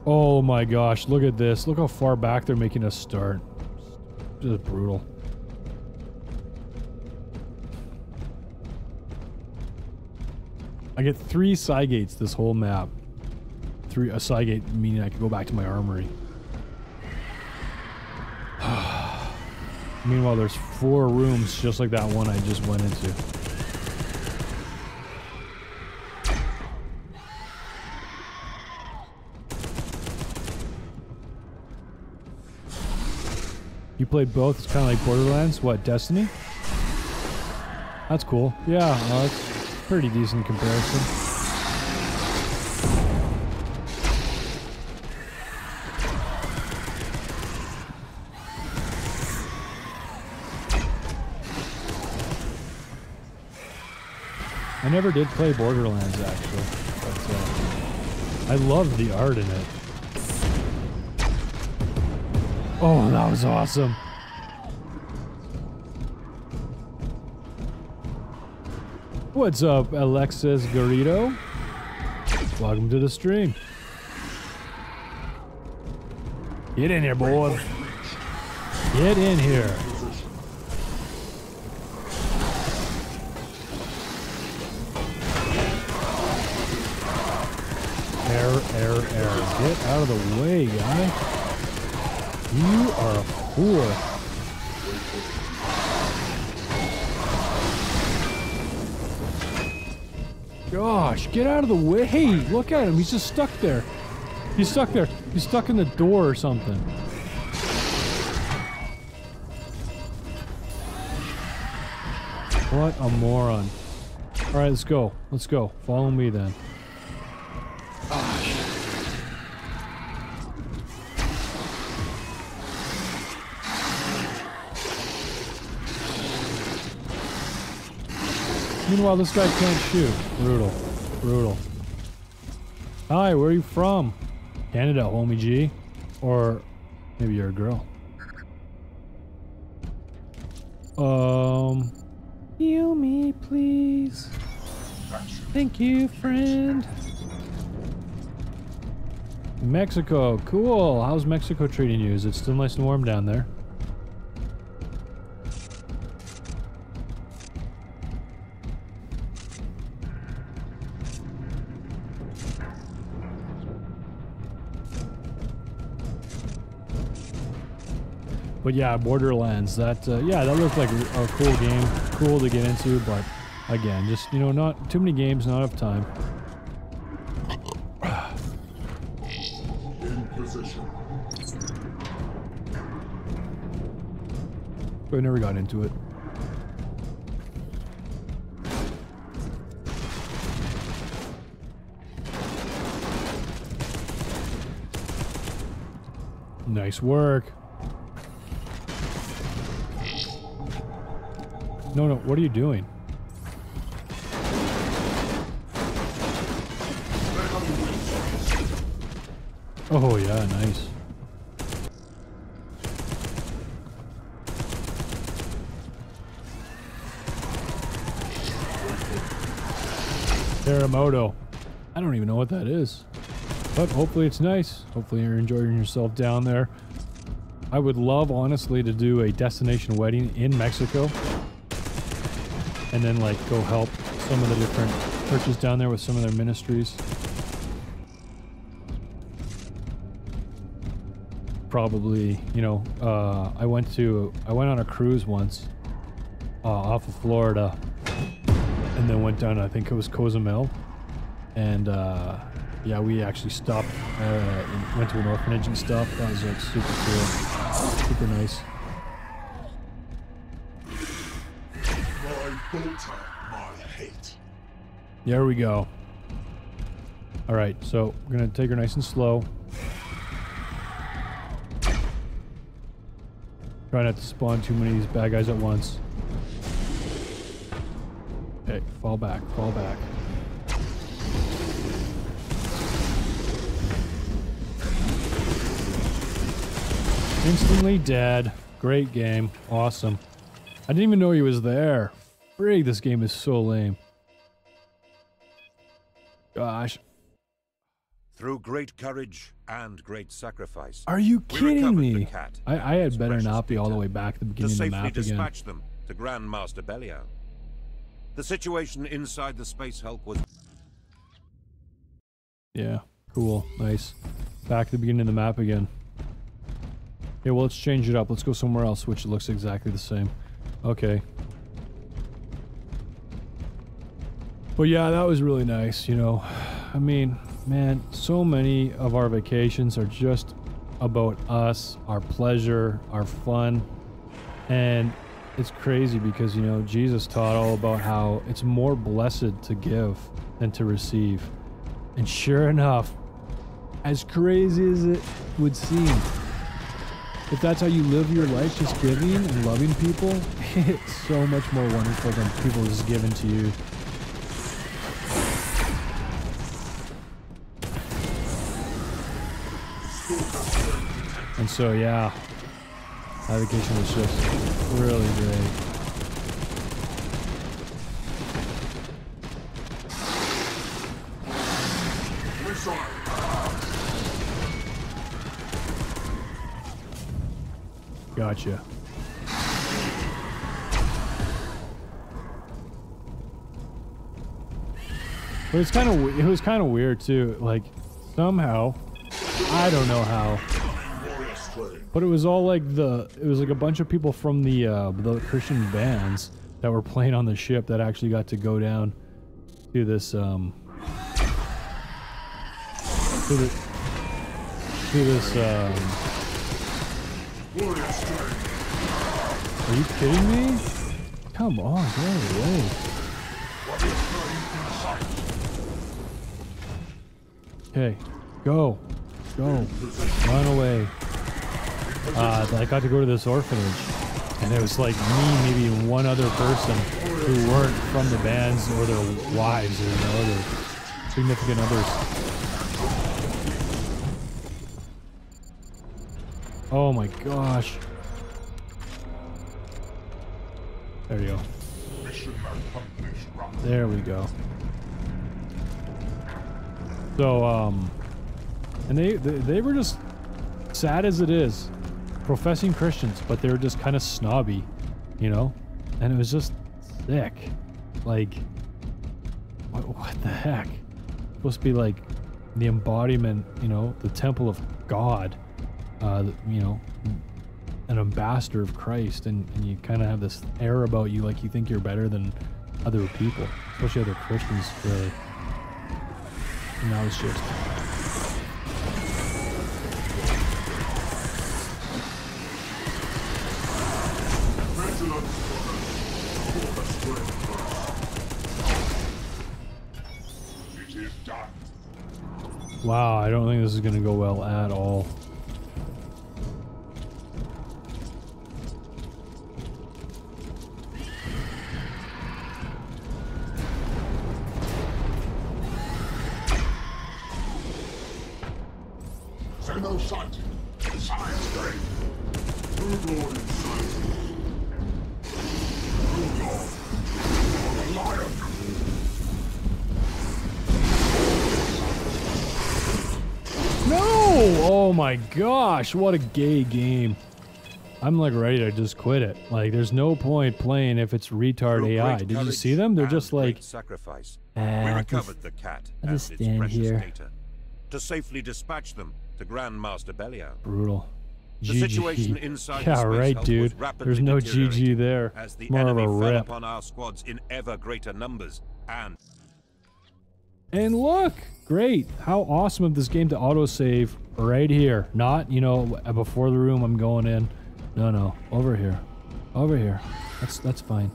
Oh my gosh, look at this. Look how far back they're making us start. Just brutal. I get 3 Cygates this whole map. A Cygate meaning I can go back to my armory. Meanwhile, there's 4 rooms just like that one I just went into. You played both? It's kind of like Borderlands? What, Destiny? That's cool. Yeah, that's pretty decent comparison. I never did play Borderlands, actually. But, I love the art in it. Oh, that was awesome. What's up, Alexis Garrido? Welcome to the stream. Get in here, boys. Get in here. Error. Get out of the way, guy. You are a fool. Gosh, get out of the way. Hey, look at him. He's just stuck there. He's stuck there. He's stuck in the door or something. What a moron. Alright, let's go. Let's go. Follow me then. Meanwhile, this guy can't shoot. Brutal. Brutal. Hi, where are you from? Canada, homie G. Or maybe you're a girl. Heal me, please. Thank you, friend. Mexico, cool. How's Mexico treating you? Is it still nice and warm down there? But yeah, Borderlands, that, yeah, that looked like a cool game, cool to get into, but again, just, you know, not too many games, not enough time. In position. But I never got into it. Nice work. No, no, what are you doing? Oh, yeah, nice. Terremoto. I don't even know what that is. But hopefully it's nice. Hopefully you're enjoying yourself down there. I would love, honestly, to do a destination wedding in Mexico. And then, like, go help some of the different churches down there with some of their ministries. Probably, you know, I went on a cruise once off of Florida, and then went down, I think it was Cozumel, and yeah, we actually stopped and went to an orphanage and stuff. That was like super cool, super nice. My hate. There we go. All right, so we're gonna take her nice and slow. Try not to spawn too many of these bad guys at once. Okay, fall back, fall back. Instantly dead. Great game. Awesome. I didn't even know he was there. Frig, this game is so lame. Gosh. Through great courage and great sacrifice. Are you kidding me? Cat, I had better not be all the way back at the beginning of the map again. To safely dispatch them to Grand Master Belial. The situation inside the Space Hulk was... Yeah, cool, nice. Back at the beginning of the map again. Yeah, well, let's change it up. Let's go somewhere else, which looks exactly the same. Okay. But yeah, that was really nice, you know. I mean, man, so many of our vacations are just about us, our pleasure, our fun. And it's crazy because, you know, Jesus taught all about how it's more blessed to give than to receive. And sure enough, as crazy as it would seem, if that's how you live your life, just giving and loving people, it's so much more wonderful than people just giving to you. And so, yeah, that vacation was just really great. Gotcha. But it's kind of, it was kind of weird too. Like, somehow, I don't know how, but it was all like it was like a bunch of people from the Christian bands that were playing on the ship that actually got to go down to this to this Are you kidding me? Come on, get out of the way. Okay, go. Go. Run away. I got to go to this orphanage. And it was like me, maybe one other person who weren't from the bands or their wives or, you know, their significant others. Oh my gosh. There you go. There we go. So, and they were just sad as it is, professing Christians, but they were just kind of snobby, you know? And it was just sick. Like, what the heck? It's supposed to be like the embodiment, you know, the temple of God, you know, an ambassador of Christ, and you kind of have this air about you, like you think you're better than other people, especially other Christians, really. And that was just... Wow, I don't think this is going to go well at all. Oh my gosh, what a gay game. I'm like ready to just quit it. Like, there's no point playing if it's retard AI. Did you see them? They're just like, sacrifice. We recovered the cat and its precious data to safely dispatch them to Grandmaster Belial. Brutal. The situation inside yeah, the space right, hub dude. was rapidly There's no GG there. As the More enemy of a fell rip. upon our squads in ever greater numbers, And look, great. How awesome of this game to autosave right here. Not, you know, before the room I'm going in. No, over here. Over here. That's fine.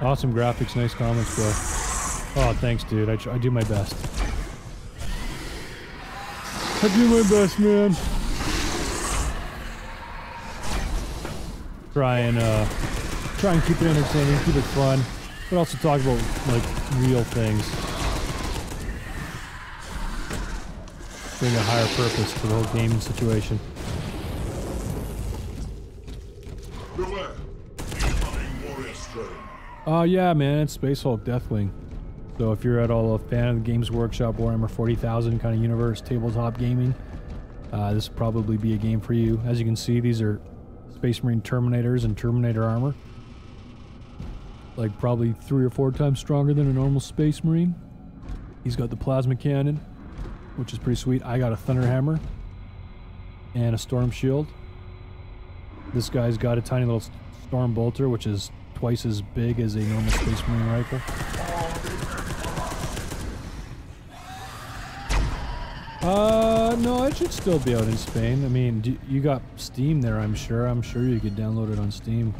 Awesome graphics, nice comments, bro. Oh, thanks, dude. I do my best. I do my best, man. Try and keep it entertaining, keep it fun, but also talk about like real things. Bring a higher purpose to the whole gaming situation. Yeah, man, it's Space Hulk Deathwing. So if you're at all a fan of the Games Workshop Warhammer 40,000 kind of universe, tabletop gaming, this will probably be a game for you. As you can see, these are Space Marine Terminators and Terminator armor. Like probably 3 or 4 times stronger than a normal Space Marine. He's got the plasma cannon, which is pretty sweet. I got a Thunder Hammer and a Storm Shield. This guy's got a tiny little Storm Bolter, which is twice as big as a normal Space Marine rifle. No, it should still be out in Spain. I mean, you got Steam there, I'm sure. I'm sure you could download it on Steam.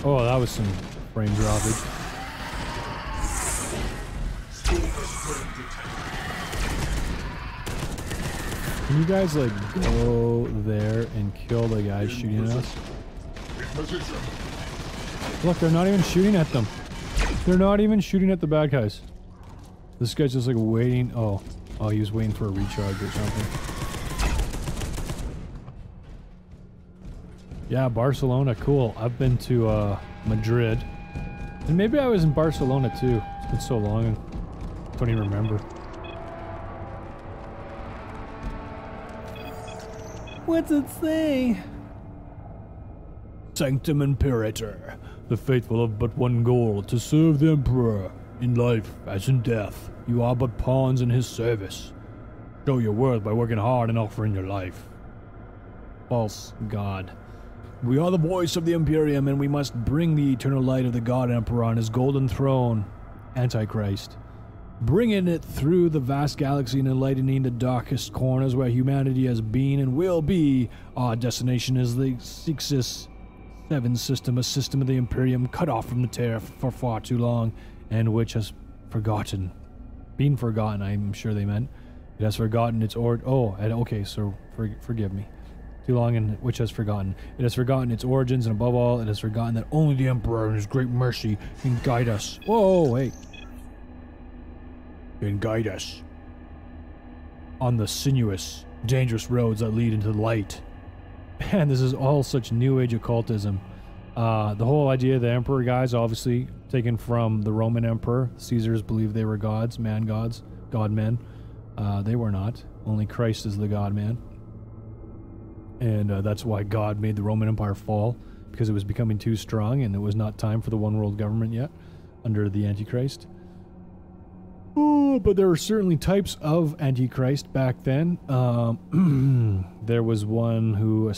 Oh, that was some frame droppage. Can you guys like go there and kill the guys shooting at us? Look, they're not even shooting at them. They're not even shooting at the bad guys. This guy's just like waiting. Oh, he was waiting for a recharge or something. Yeah, Barcelona, cool. I've been to Madrid. And maybe I was in Barcelona too. It's been so long, I don't even remember. What's it say? Sanctum Imperator. The faithful have but one goal, to serve the Emperor. In life, as in death, you are but pawns in his service. Show your worth by working hard and offering your life. False God. We are the voice of the Imperium, and we must bring the eternal light of the God Emperor on his golden throne. Antichrist. bringing it through the vast galaxy and enlightening the darkest corners where humanity has been and will be. Our destination is the 667 system, a system of the Imperium cut off from the Terra for far too long, and which has been forgotten, I'm sure they meant. It has forgotten its okay, so forgive me. Too long, and which has forgotten. It has forgotten its origins, and above all, it has forgotten that only the Emperor in his great mercy can guide us. Whoa, wait. Can guide us on the sinuous, dangerous roads that lead into the light. Man, this is all such new age occultism. The whole idea of the Emperor guys, obviously taken from the Roman Emperor. Caesars believed they were gods, god-men. They were not. Only Christ is the god-man. And that's why God made the Roman Empire fall, because it was becoming too strong and it was not time for the one world government yet under the Antichrist. Oh, but there were certainly types of Antichrist back then. There was one who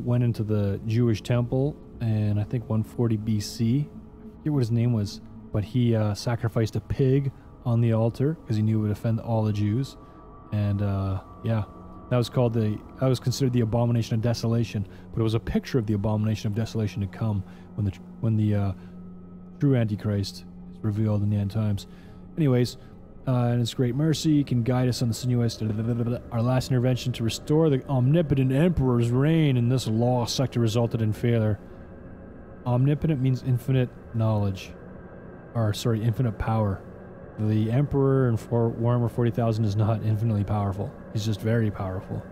went into the Jewish temple in, I think, 140 BC. I forget what his name was, but he sacrificed a pig on the altar because he knew it would offend all the Jews. And yeah, that was considered the abomination of desolation. But it was a picture of the abomination of desolation to come when the true Antichrist is revealed in the end times. Anyways, in His great mercy, He can guide us on the sinuous. Our last intervention to restore the omnipotent Emperor's reign in this lost sector resulted in failure. Omnipotent means infinite knowledge. Infinite power. The Emperor in Warhammer 40,000 is not infinitely powerful. He's just very powerful.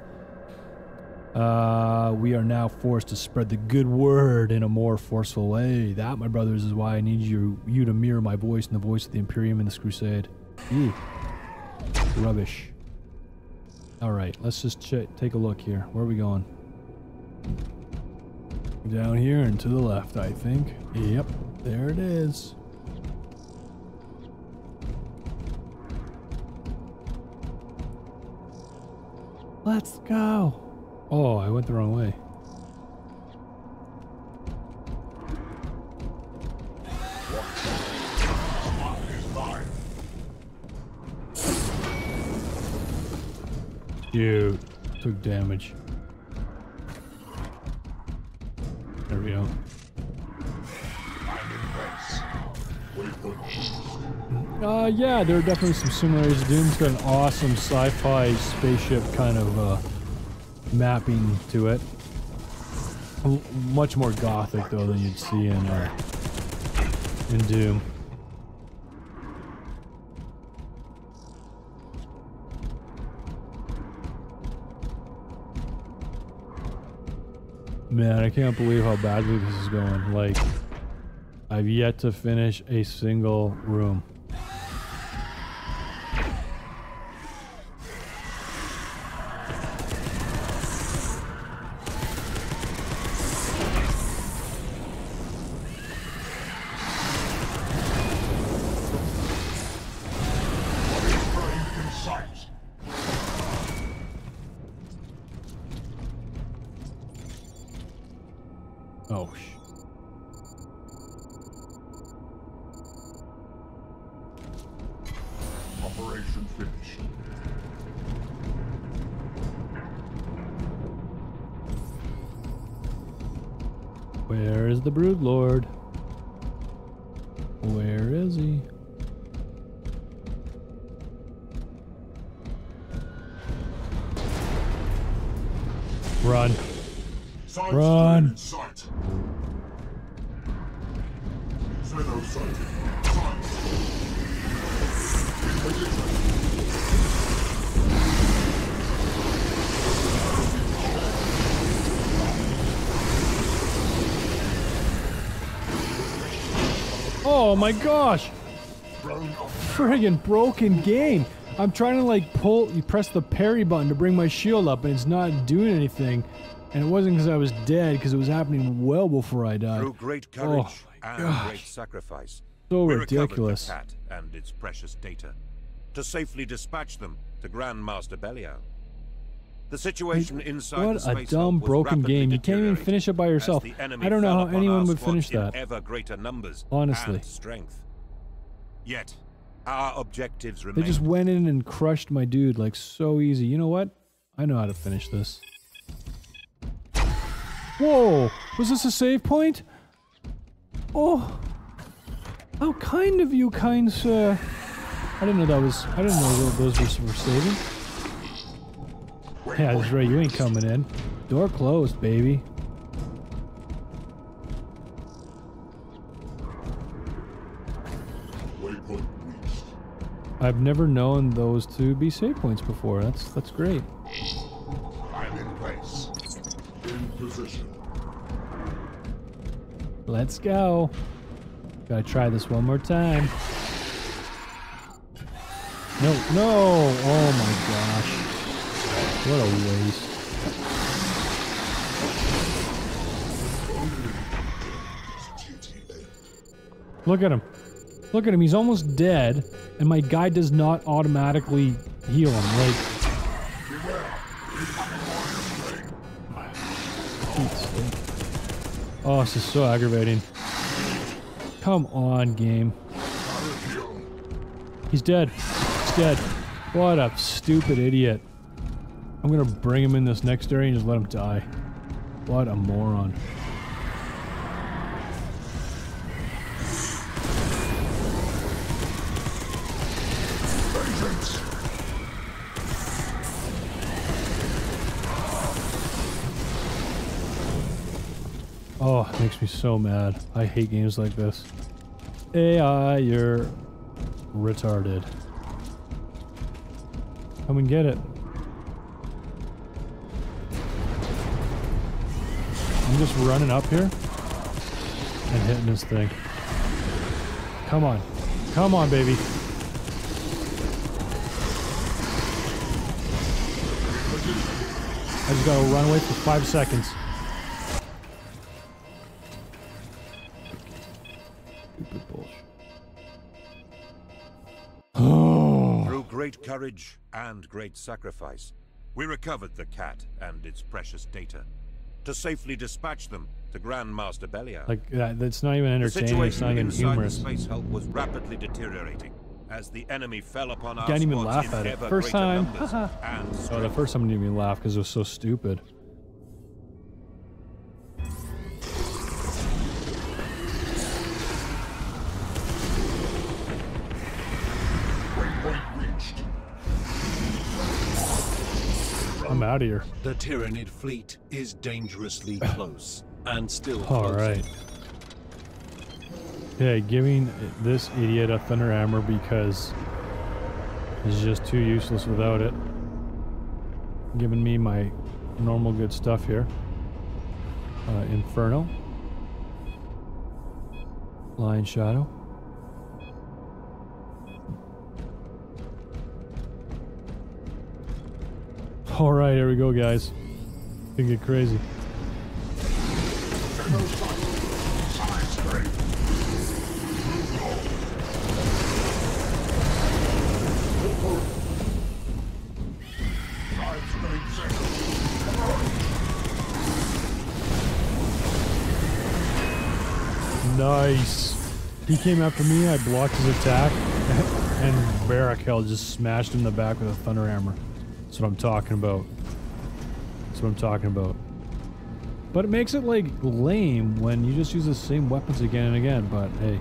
We are now forced to spread the good word in a more forceful way. That, my brothers, is why I need you to mirror my voice and the voice of the Imperium in this crusade. Ooh. Rubbish. Alright, let's just take a look here. Where are we going? Down here and to the left, I think. Yep, there it is. Let's go. Oh, I went the wrong way. Dude, took damage. There we go. Yeah, there are definitely some similarities. Doom's got an awesome sci-fi spaceship kind of mapping to it. Much more gothic though than you'd see in Doom. Man, I can't believe how badly this is going. Like, I've yet to finish a single room. Oh, Operation finished. Where is the Broodlord? Where is he? Run. Run. Oh my gosh! Friggin' broken game. I'm trying to like press the parry button to bring my shield up and it's not doing anything. And it wasn't because I was dead, because it was happening well before I died. Through great courage and great sacrifice, so we ridiculous. recovered the cat and its precious data to safely dispatch them to Grand Master Belial. The situation inside what the space a dumb broken game. You can't even finish it by yourself. I don't know how anyone would finish that. Ever greater numbers honestly. and strength. Yet, Our objectives They remain. just went in and crushed my dude, like, so easy. You know what? I know how to finish this. Whoa! Was this a save point? Oh! How kind of you, kind sir. I didn't know those were for saving. Yeah, that's right, you ain't coming in. Door closed, baby. Waypoint reached. I've never known those to be save points before. That's great. I'm in place. In position. Let's go. Gotta try this one more time. No, no! Oh my gosh. What a waste. Look at him. Look at him, he's almost dead, and my guy does not automatically heal him, like... Oh, this is so aggravating. Come on, game. He's dead. He's dead. What a stupid idiot. I'm gonna bring him in this next area and just let him die. What a moron. Oh, it makes me so mad. I hate games like this. AI, you're retarded. Come and get it. I'm just running up here and hitting this thing. Come on. Come on, baby. I just gotta run away for 5 seconds. Stupid bullshit. Through great courage and great sacrifice, we recovered the cat and its precious data. To safely dispatch them to Grandmaster Belial. Like, that's not even entertaining, it's not even inside humorous. the space hulk was rapidly deteriorating as the enemy fell upon our Can't even squads laugh in at it. ever First greater time. numbers and Oh, the strength. first time I didn't even laugh because it was so stupid. Waypoint reached. I'm out of here. The Tyranid fleet is dangerously close and still All closing. right. Okay, giving this idiot a thunder hammer because he's just too useless without it. Giving me my normal good stuff here. Inferno. Lion Shadow. Alright, here we go, guys. Gonna get crazy. Nice. He came after me, I blocked his attack, and Barakel just smashed him in the back with a thunder hammer. That's what I'm talking about. That's what I'm talking about. But it makes it, like, lame when you just use the same weapons again and again, but hey,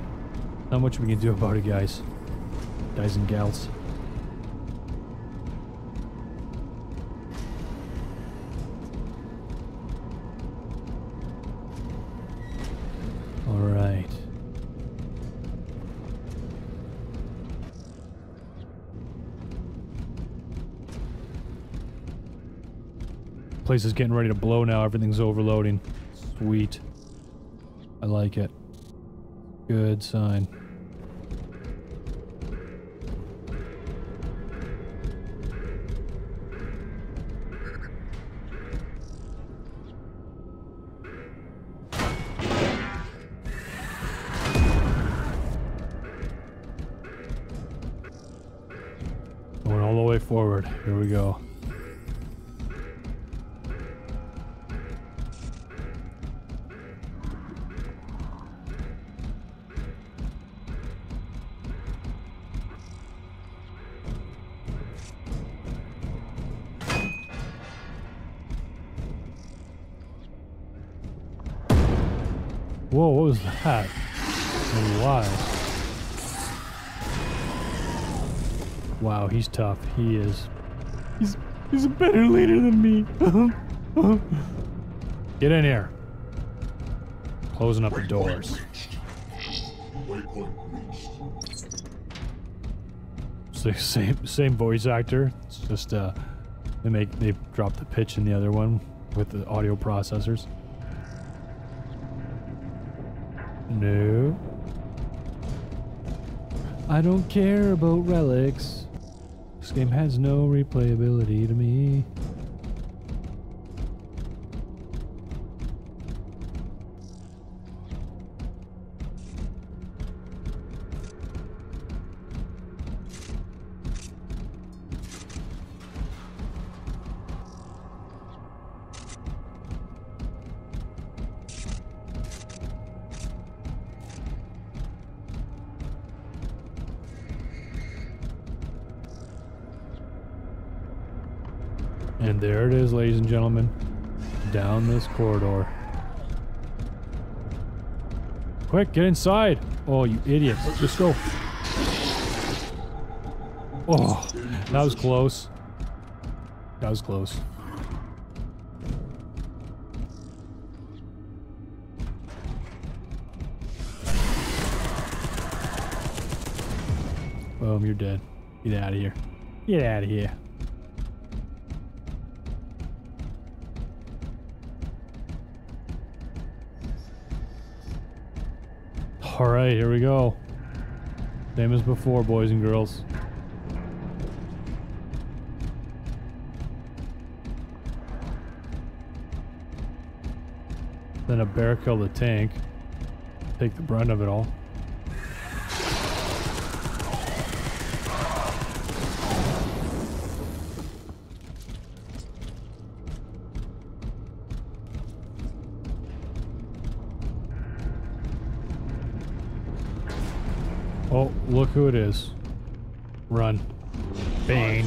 not much we can do about it, guys. Guys and gals. Alright. Place is getting ready to blow now. Everything's overloading. Sweet. I like it. Good sign. Going all the way forward. Here we go. Whoa, what was that? And why? Wow, he's tough. He is. He's a better leader than me. Get in here. Closing up the doors. Same voice actor. It's just they dropped the pitch in the other one with the audio processors. No. I don't care about relics. This game has no replayability to me. And there it is, ladies and gentlemen, down this corridor. Quick, get inside! Oh, you idiot. Just go. Oh, that was close. That was close. Boom, you're dead. Get out of here. Get out of here. Alright, here we go. Same as before, boys and girls. Then a bear kill the tank. Take the brunt of it all. Oh, look who it is. Run. Bang.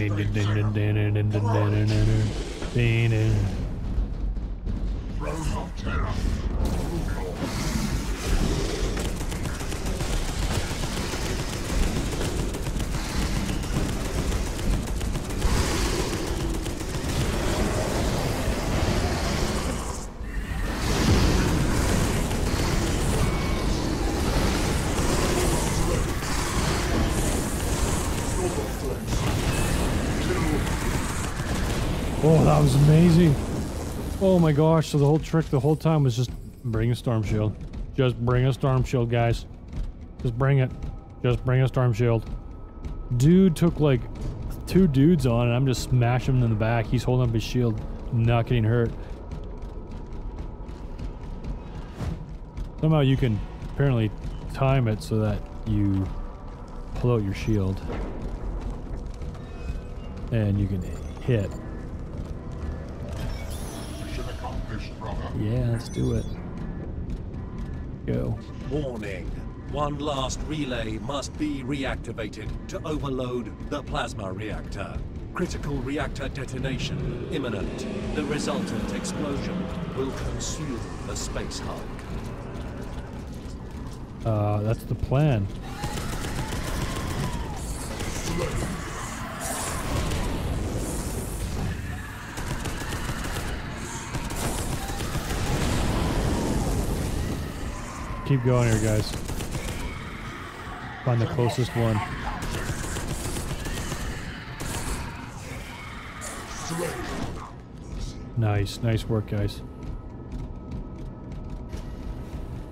Oh, that was amazing. Oh my gosh, so the whole trick the whole time was just bring a storm shield. Just bring a storm shield, guys. Just bring it. Just bring a storm shield. Dude took like 2 dudes on and I'm just smashing him in the back. He's holding up his shield, not getting hurt. Somehow you can apparently time it so that you pull out your shield. And you can hit. Yeah, let's do it. Go. Warning. One last relay must be reactivated to overload the plasma reactor. Critical reactor detonation imminent. The resultant explosion will consume the space hub. That's the plan. Keep going here, guys. Find the closest one. Nice, nice work, guys.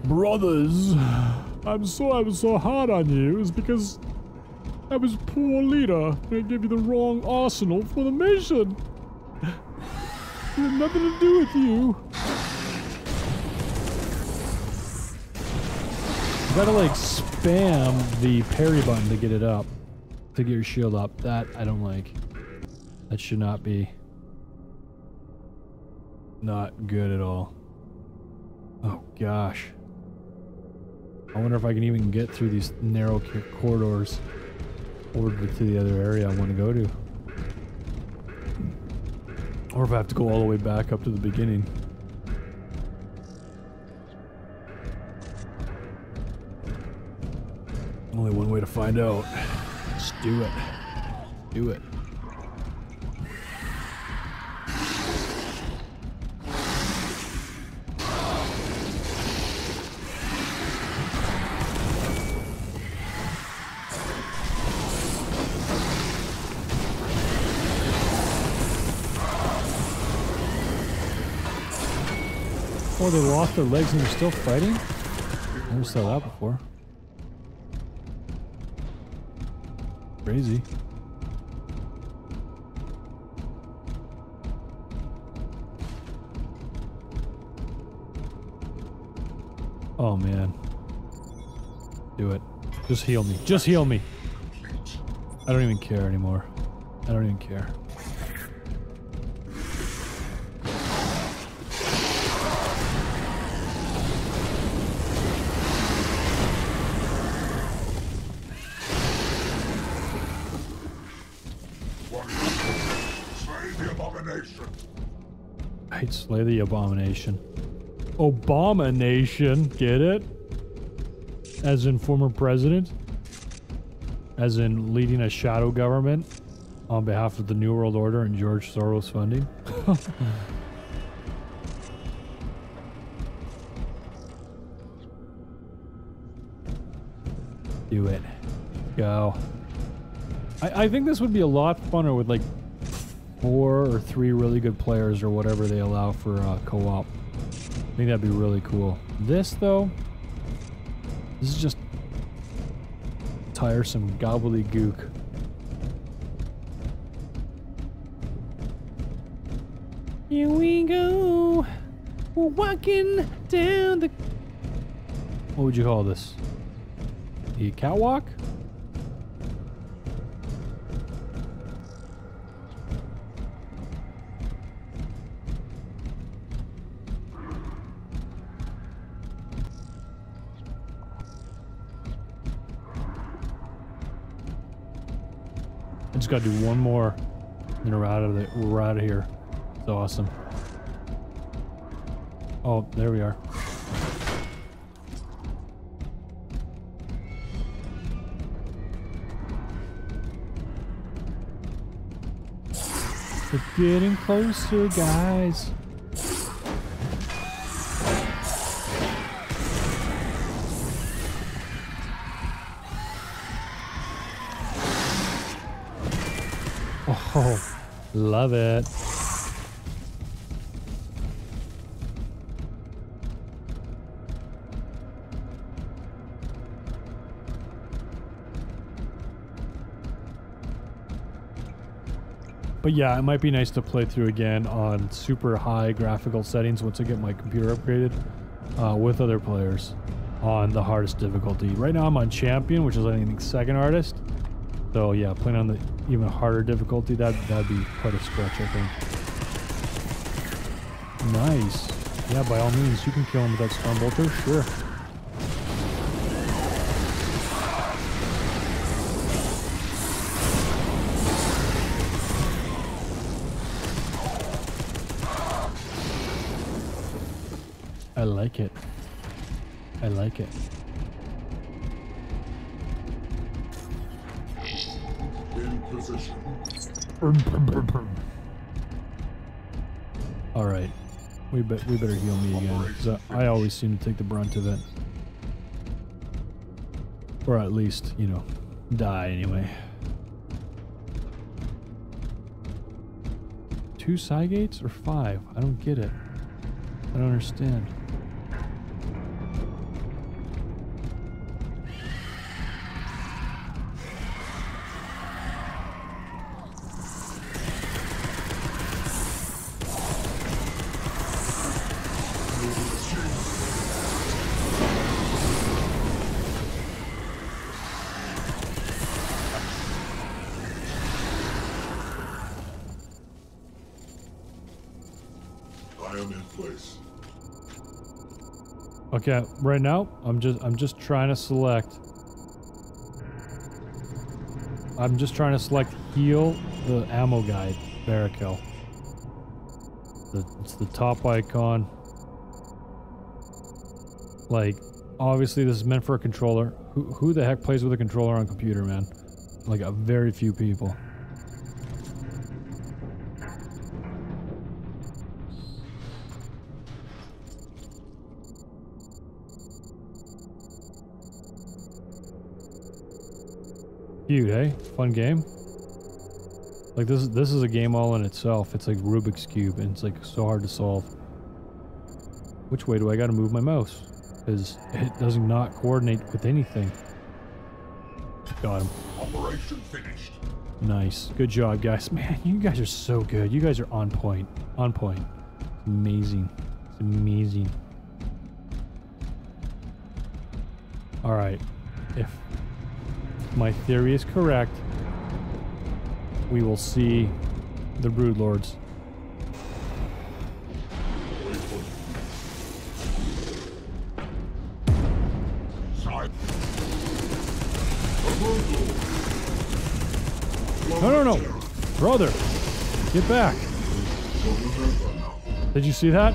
Brothers, I'm so hard on you is because I was a poor leader and I gave you the wrong arsenal for the mission. It had nothing to do with you. You gotta like spam the parry button to get it up, to get your shield up. That I don't like. That should not be. Not good at all. Oh gosh. I wonder if I can even get through these narrow corridors over to the other area I want to go to. Or if I have to go all the way back up to the beginning. Only one way to find out. Just do it. Do it. Oh, they lost their legs and they're still fighting? Never saw that before. Crazy. Oh man. Do it. Just heal me. Just heal me. I don't even care anymore. I don't even care. I'd slay the abomination. Abomination, get it? As in former president? As in leading a shadow government on behalf of the New World Order and George Soros funding? Do it. Go. I think this would be a lot funner with like 4 or 3 really good players or whatever they allow for co-op. I think that'd be really cool. This though, this is just tiresome gobbledygook. Here we go. We're walking down the... What would you call this? The catwalk? I just gotta do one more, and we're out of here. It's awesome. Oh, there we are. We're getting closer, guys. Oh, love it. But yeah, it might be nice to play through again on super high graphical settings once I get my computer upgraded with other players on the hardest difficulty. Right now I'm on Champion, which is I think second hardest. So yeah, playing on the even harder difficulty, that'd be quite a stretch, I think. Nice. Yeah, by all means, you can kill him with that Stormbolter, sure. I like it. I like it. In position. All right, we better heal me again, because I always seem to take the brunt of it, or at least, you know, die anyway. 2 Cygates or 5? I don't get it. I don't understand. Okay, right now I'm just trying to select. I'm just trying to select heal the ammo guide, Barrakill. It's the top icon. Like, Obviously, this is meant for a controller. Who the heck plays with a controller on a computer, man? Like, a very few people. Cute, eh? Fun game. Like this is a game all in itself. It's like Rubik's Cube, and it's like so hard to solve. Which way do I gotta move my mouse? Because it does not coordinate with anything. Got him. Operation finished. Nice. Good job, guys. Man, you guys are so good. You guys are on point. On point. Amazing. It's amazing. Alright. If my theory is correct, we will see the Broodlords. No. Brother, get back. Did you see that?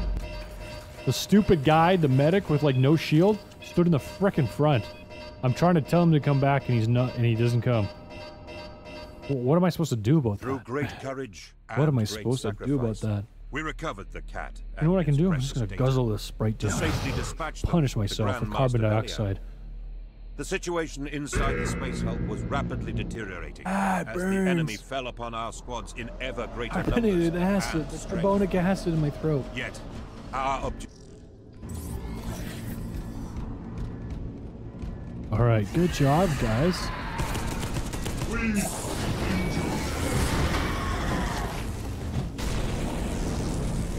The stupid guy, the medic with like no shield, stood in the frickin' front. I'm trying to tell him to come back and he's not, and he doesn't come. What am I supposed to do about that? Through great courage and what am I great supposed to do about that? We recovered the cat. You know what I can its do? I'm just precious gonna data. guzzle this Sprite To down. safely dispatch them Punish to myself with Grand carbon Master dioxide. The situation inside the space hulk was rapidly deteriorating Ah, it as burns. the enemy fell upon our squads in ever greater Carbonated numbers acid. and That's strength. carbonic acid in my throat. Yet, our objective. Alright, good job, guys.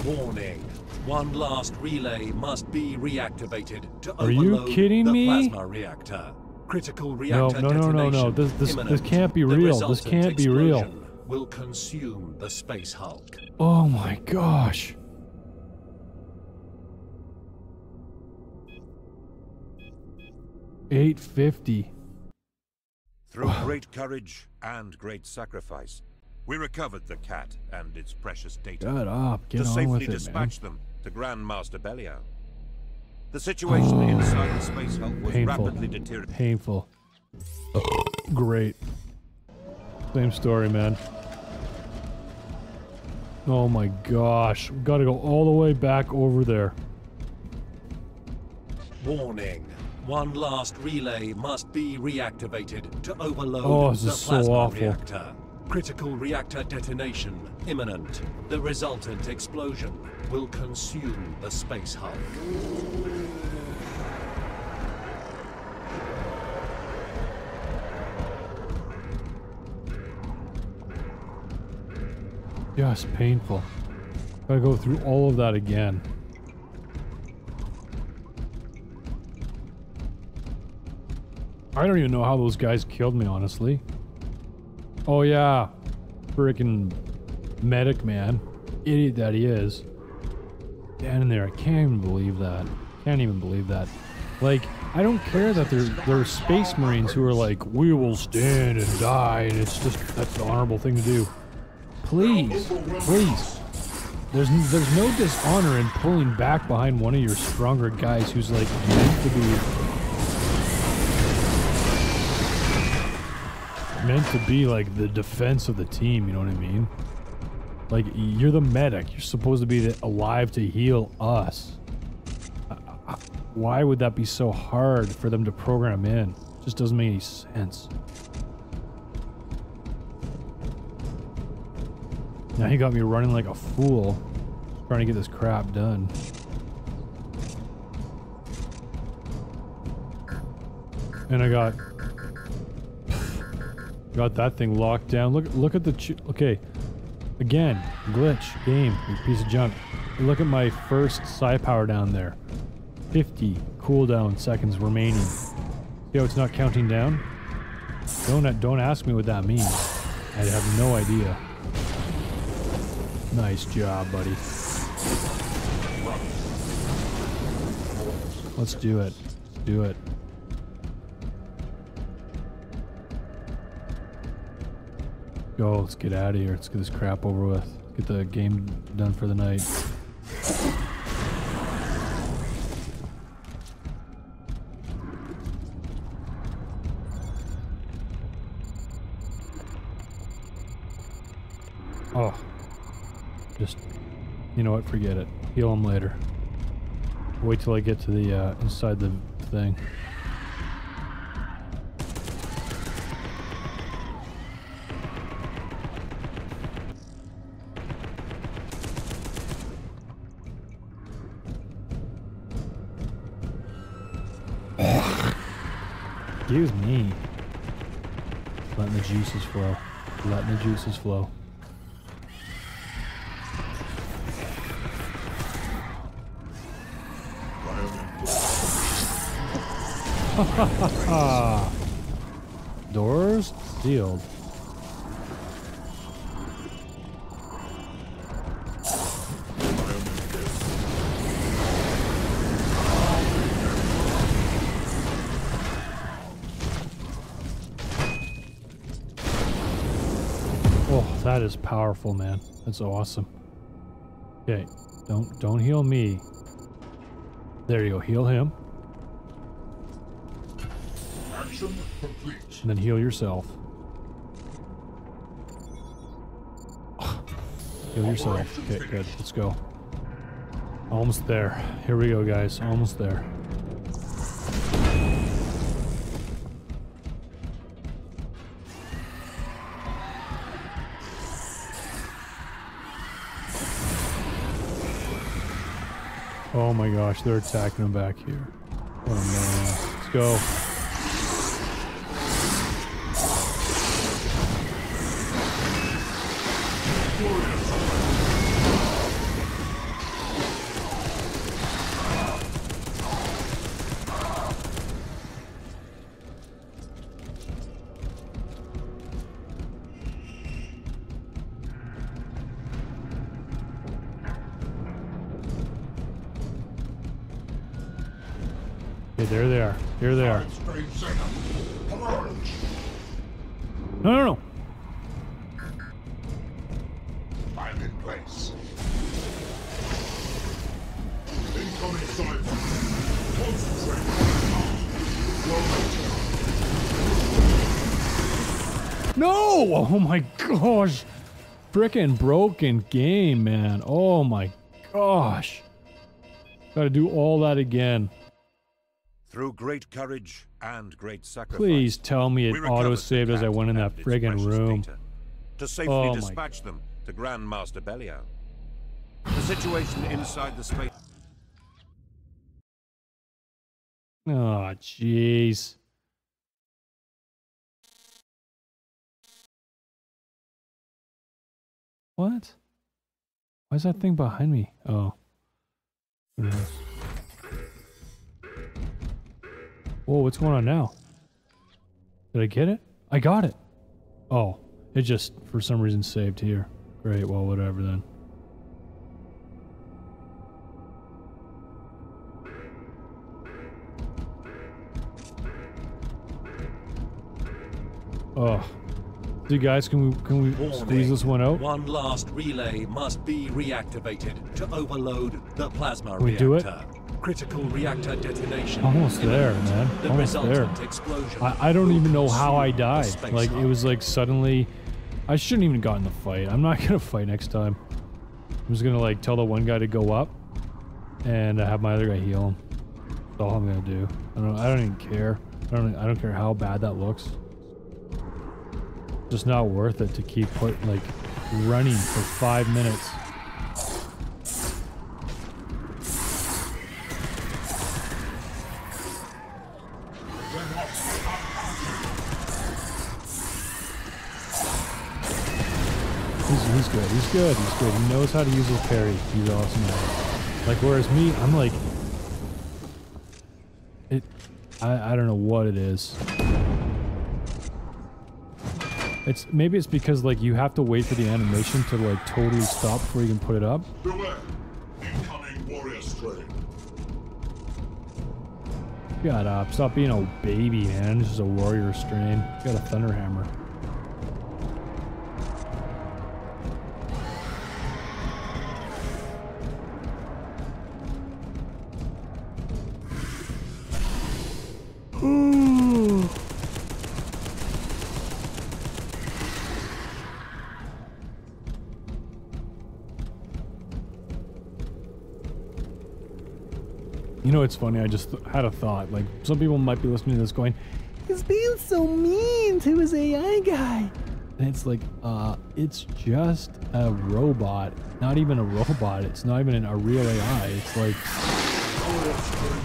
Warning. One last relay must be reactivated to Are you overload kidding the me? plasma reactor. Critical reactor No. detonation This imminent. can't be The real. This resultant can't be real. explosion will consume the space hulk. Oh my gosh. $850. Through great courage and great sacrifice, we recovered the cat and its precious data. Shut up. Get to on safely with it, man. dispatch them to Grand Master Belial. The situation inside the space hulk was Painful. rapidly deteriorating. Painful. Great. Same story, man. Oh my gosh. We've got to go all the way back over there. Warning. One last relay must be reactivated to overload Oh, this the is so plasma awful. reactor. Critical reactor detonation imminent. The resultant explosion will consume the space hulk. Just painful. Gotta go through all of that again. I don't even know how those guys killed me, honestly. Oh yeah. Frickin' medic man. Idiot that he is. Down in there. I can't even believe that. Can't even believe that. Like, I don't care that there's space marines who are like, we will stand and die, and it's just, that's the honorable thing to do. Please. Please. There's no dishonor in pulling back behind one of your stronger guys who's like meant to be like the defense of the team, you know what I mean? Like, you're the medic. You're supposed to be alive to heal us. Why would that be so hard for them to program in? It just doesn't make any sense. Now he got me running like a fool, trying to get this crap done. And I got that thing locked down. Look at the okay. Again, glitch game, you piece of junk. Look at my first psi power down there. 50 cooldown seconds remaining. See how it's not counting down? Don't ask me what that means. I have no idea. Nice job, buddy. Let's do it. Let's do it. Go, let's get out of here. Let's get this crap over with. Get the game done for the night. Oh. Just, you know what, forget it. Heal him later. Wait till I get to the, inside the thing. Excuse me. Letting the juices flow. Letting the juices flow. Ha ha ha ha! Doors sealed. That is powerful, man. That's awesome. Okay, don't heal me. There you go, heal him. Action complete. And then heal yourself. Heal yourself. Okay, good. Let's go. Almost there. Here we go, guys. Almost there. Oh my gosh, they're attacking him back here. Oh man. Let's go. There they are. Here they are. No. I'm in place. Incoming cyber. Concentrate. No! Oh my gosh. Frickin' broken game, man. Oh my gosh. Gotta do all that again. Through great courage and great sacrifice. Please tell me it auto-saved as I went in that friggin' room. To safely dispatch them to Grandmaster Belial. The situation inside the space. Oh, jeez. What? Why is that thing behind me? Oh. Yeah. Whoa, what's going on now? Did I get it? I got it! Oh, it just, for some reason, saved here. Great, well, whatever then. Oh. So you guys, can we squeeze this one out? One last relay must be reactivated to overload the plasma reactor. We do it? Critical reactor detonation. Almost there, man. Almost there. I don't even know how I died. Like, it was like suddenly... I shouldn't even have gotten the fight. I'm not gonna fight next time. I'm just gonna like tell the one guy to go up and have my other guy heal him. That's all I'm gonna do. I don't even care. I don't care how bad that looks. Just not worth it to keep running for 5 minutes. He's good. He's good. He's good. He knows how to use his parry. He's awesome at it. Like, whereas me, I'm like... I don't know what it is. Maybe it's because, like, you have to wait for the animation to, like, totally stop before you can put it up. Beware. Incoming warrior strain. Shut up. Stop being a baby, man. This is a warrior strain. You got a thunder hammer. Ooh. You know, it's funny. I just had a thought. Like, some people might be listening to this going, "He's being so mean to his AI guy." And it's like, it's just a robot. Not even a robot. It's not even a real AI. It's like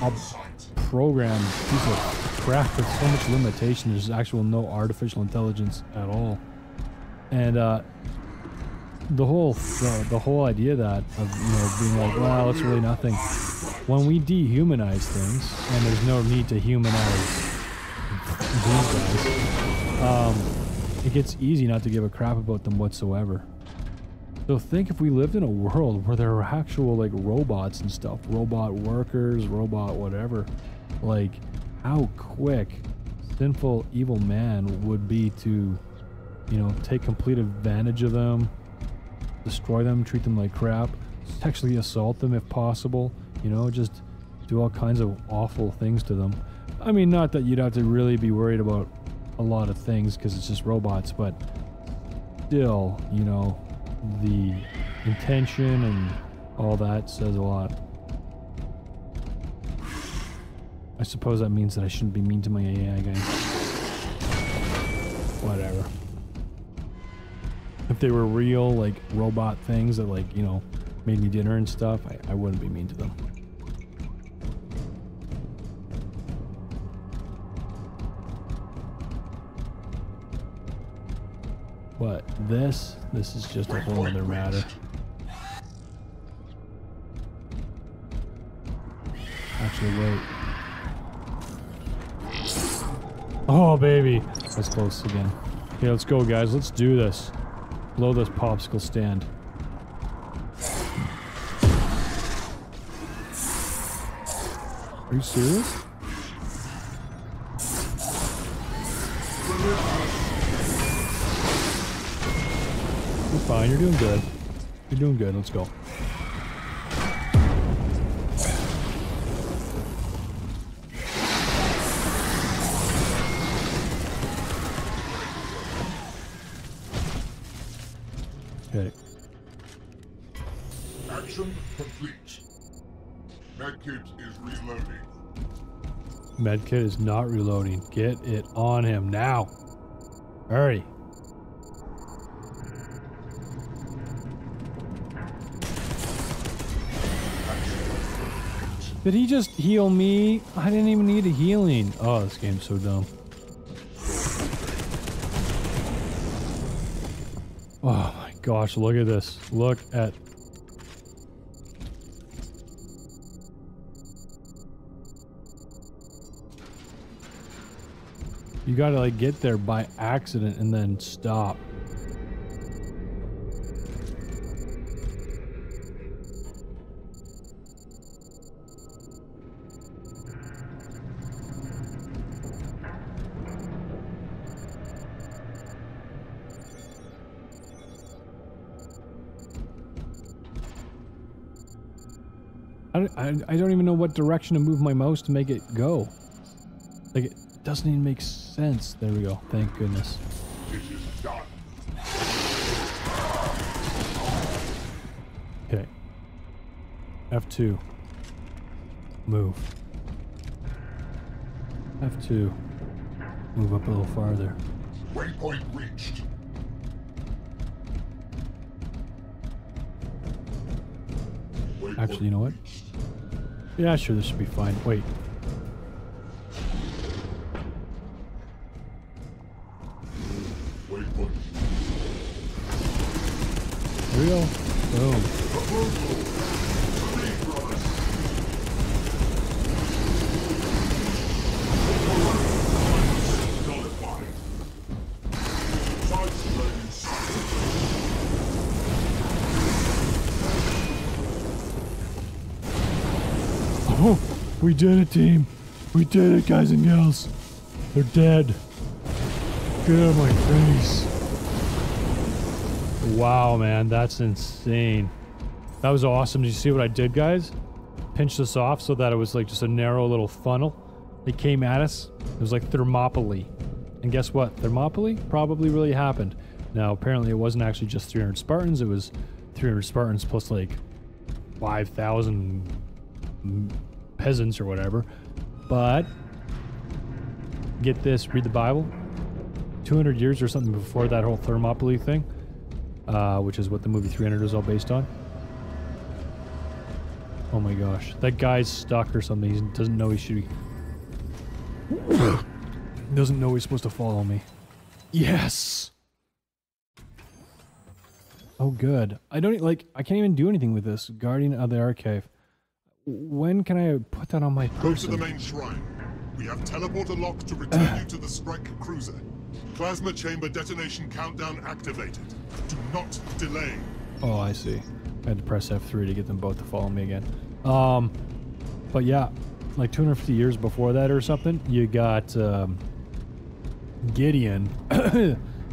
a programmed piece of crap with so much limitation. There's actual no artificial intelligence at all. And the whole idea that of, you know, being like, well, it's really nothing. When we dehumanize things, and there's no need to humanize these guys, it gets easy not to give a crap about them whatsoever. So think if we lived in a world where there were actual, like, robots and stuff, robot workers, robot whatever, like, how quick sinful evil man would be to, you know, take complete advantage of them, destroy them, treat them like crap, sexually assault them if possible, you know, just do all kinds of awful things to them. I mean, not that you'd have to really be worried about a lot of things because it's just robots, but still, you know, the intention and all that says a lot. I suppose that means that I shouldn't be mean to my AI guys. Whatever. If they were real, like, robot things that, like, you know, made me dinner and stuff, I wouldn't be mean to them. But this is just a whole other matter. Actually, wait. Oh, baby. That's close again. Okay, let's go, guys. Let's do this. Blow this popsicle stand. Are you serious? You're fine. You're doing good. You're doing good. Let's go. Okay. Action complete. Medkit is reloading. Medkit is not reloading. Get it on him now. Hurry. Did he just heal me? I didn't even need a healing. Oh, this game's so dumb. Oh my gosh, look at this. Look at... You gotta, like, get there by accident and then stop. I don't even know what direction to move my mouse to make it go. Like, it doesn't even make sense. There we go. Thank goodness. It is done. Okay. F2. Move. F2. Move up a little farther. Waypoint reached. Actually, you know what? Yeah, sure, this should be fine. Wait. Waypoint. Here we go. Boom. Oh, we did it, team. We did it, guys and gals. They're dead. Get out of my face. Wow, man, that's insane. That was awesome. Did you see what I did, guys? Pinch this off so that it was like just a narrow little funnel. They came at us. It was like Thermopylae. And guess what? Thermopylae probably really happened. Now, apparently it wasn't actually just 300 Spartans. It was 300 Spartans plus like 5,000 peasants or whatever. But get this, read the Bible. 200 years or something before that whole Thermopylae thing, which is what the movie 300 is all based on. Oh my gosh, that guy's stuck or something. He doesn't know he should be... doesn't know he's supposed to follow me. Yes! Oh good. I don't, like, I can't even do anything with this. Guardian of the Archive. When can I put that on my person? Go to the main shrine. We have teleporter lock to return you to the Sprite cruiser. Plasma chamber detonation countdown activated. Do not delay. Oh, I see. I had to press F3 to get them both to follow me again. But yeah, like 250 years before that or something, you got Gideon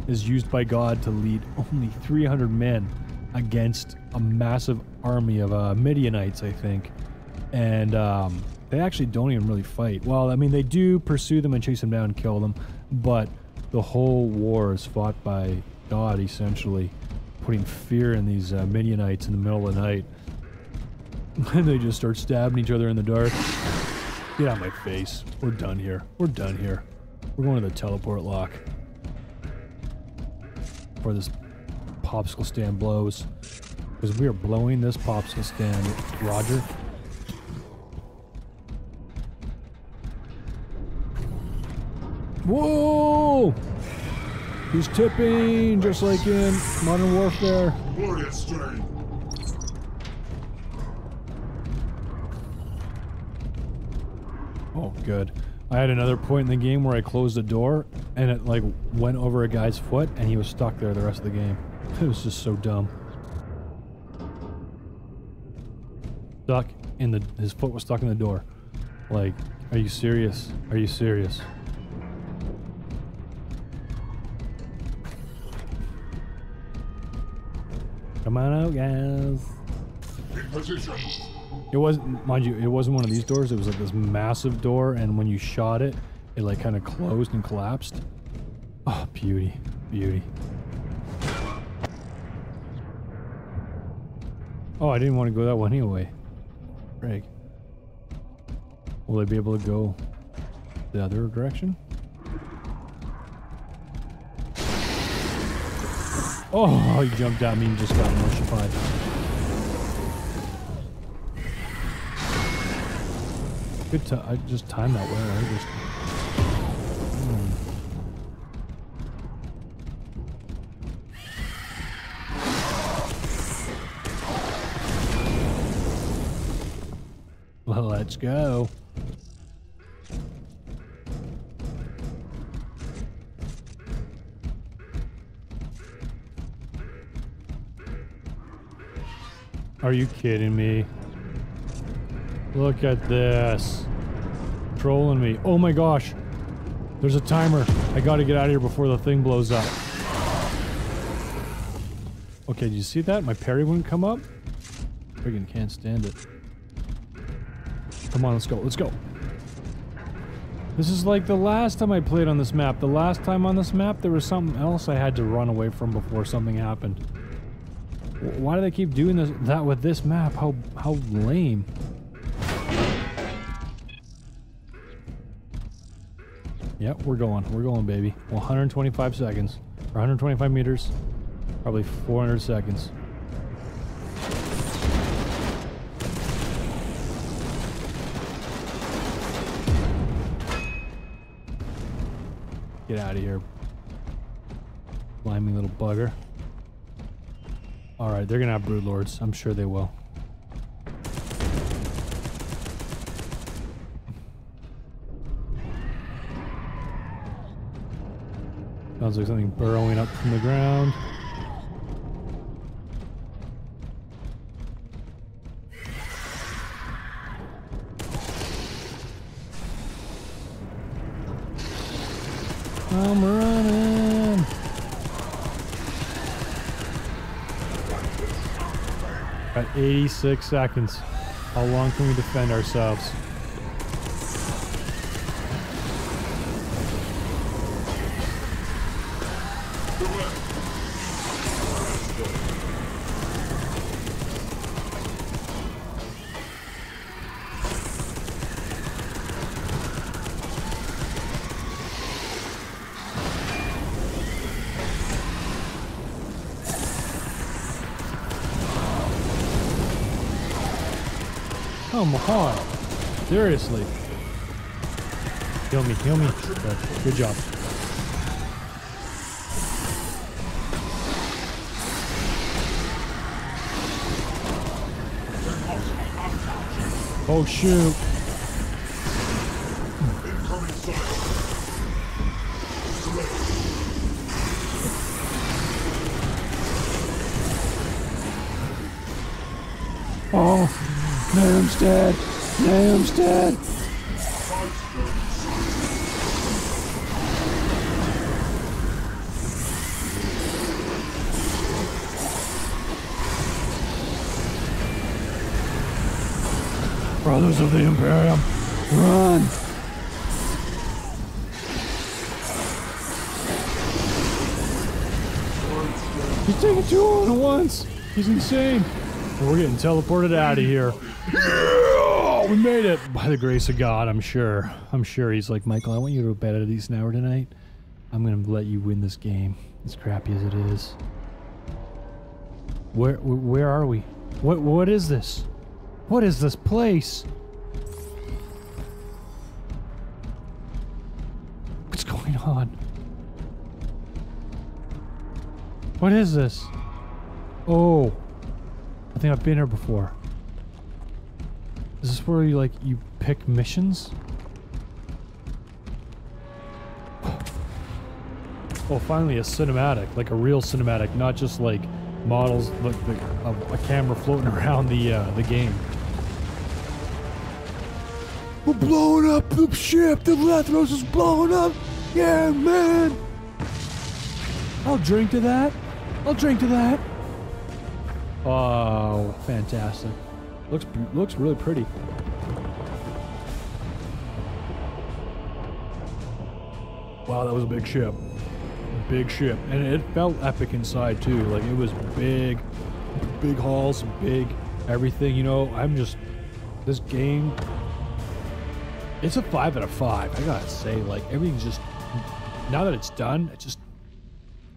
is used by God to lead only 300 men against a massive army of Midianites, I think. And they actually don't even really fight. Well, I mean, they do pursue them and chase them down and kill them, but the whole war is fought by God, essentially, putting fear in these Midianites in the middle of the night. And they just start stabbing each other in the dark. Get out of my face. We're done here. We're done here. We're going to the teleport lock. Before this popsicle stand blows. Because we are blowing this popsicle stand, Roger. Whoa! He's tipping, just like in Modern Warfare. Warrior strain. Oh, good. I had another point in the game where I closed the door, and it, like, went over a guy's foot, and he was stuck there the rest of the game. It was just so dumb. Stuck in the... His foot was stuck in the door. Like, are you serious? Are you serious? Come on out, guys. In position. It wasn't, mind you, it wasn't one of these doors. It was like this massive door, and when you shot it, it like kind of closed and collapsed. Oh, beauty, beauty. Oh, I didn't want to go that one anyway. Craig. Will I be able to go the other direction? Oh, he jumped at me and just got mortified. Good to I just timed that well. I just Well, let's go. Are you kidding me? Look at this. Trolling me. Oh my gosh. There's a timer. I gotta get out of here before the thing blows up. Okay, did you see that? My parry wouldn't come up? Friggin' can't stand it. Come on, let's go. Let's go. This is like the last time I played on this map. The last time on this map, there was something else I had to run away from before something happened. Why do they keep doing that with this map? How lame. Yep, we're going, baby. 125 seconds. Or 125 meters. Probably 400 seconds. Get out of here. Slimy little bugger. Alright, they're gonna have broodlords. I'm sure they will. Sounds like something burrowing up from the ground. I'm running! At 86 seconds. How long can we defend ourselves? Come on. Seriously. Heal me, heal me. Good job. Oh shoot. Oh, Name's dead. Name's dead. Brothers of the Imperium, run! He's taking two on at once. He's insane. And we're getting teleported out of here. Yeah! We made it! By the grace of God, I'm sure. I'm sure he's like, Michael, I want you to go to bed at a decent hour tonight. I'm gonna let you win this game, as crappy as it is. Where are we? What is this? What is this place? What's going on? What is this? Oh, I think I've been here before. Is this where you you pick missions? Oh, finally a cinematic, like a real cinematic, not just like models, of a camera floating around the game. We're blowing up the ship. The Lethros is blowing up. Yeah, man. I'll drink to that. I'll drink to that. Oh, fantastic. Looks really pretty. Wow, that was a big ship. Big ship. And it felt epic inside too. Like it was big halls, big everything, you know. This game, it's a 5 out of 5. I gotta say, like everything's just, now that it's done, it just,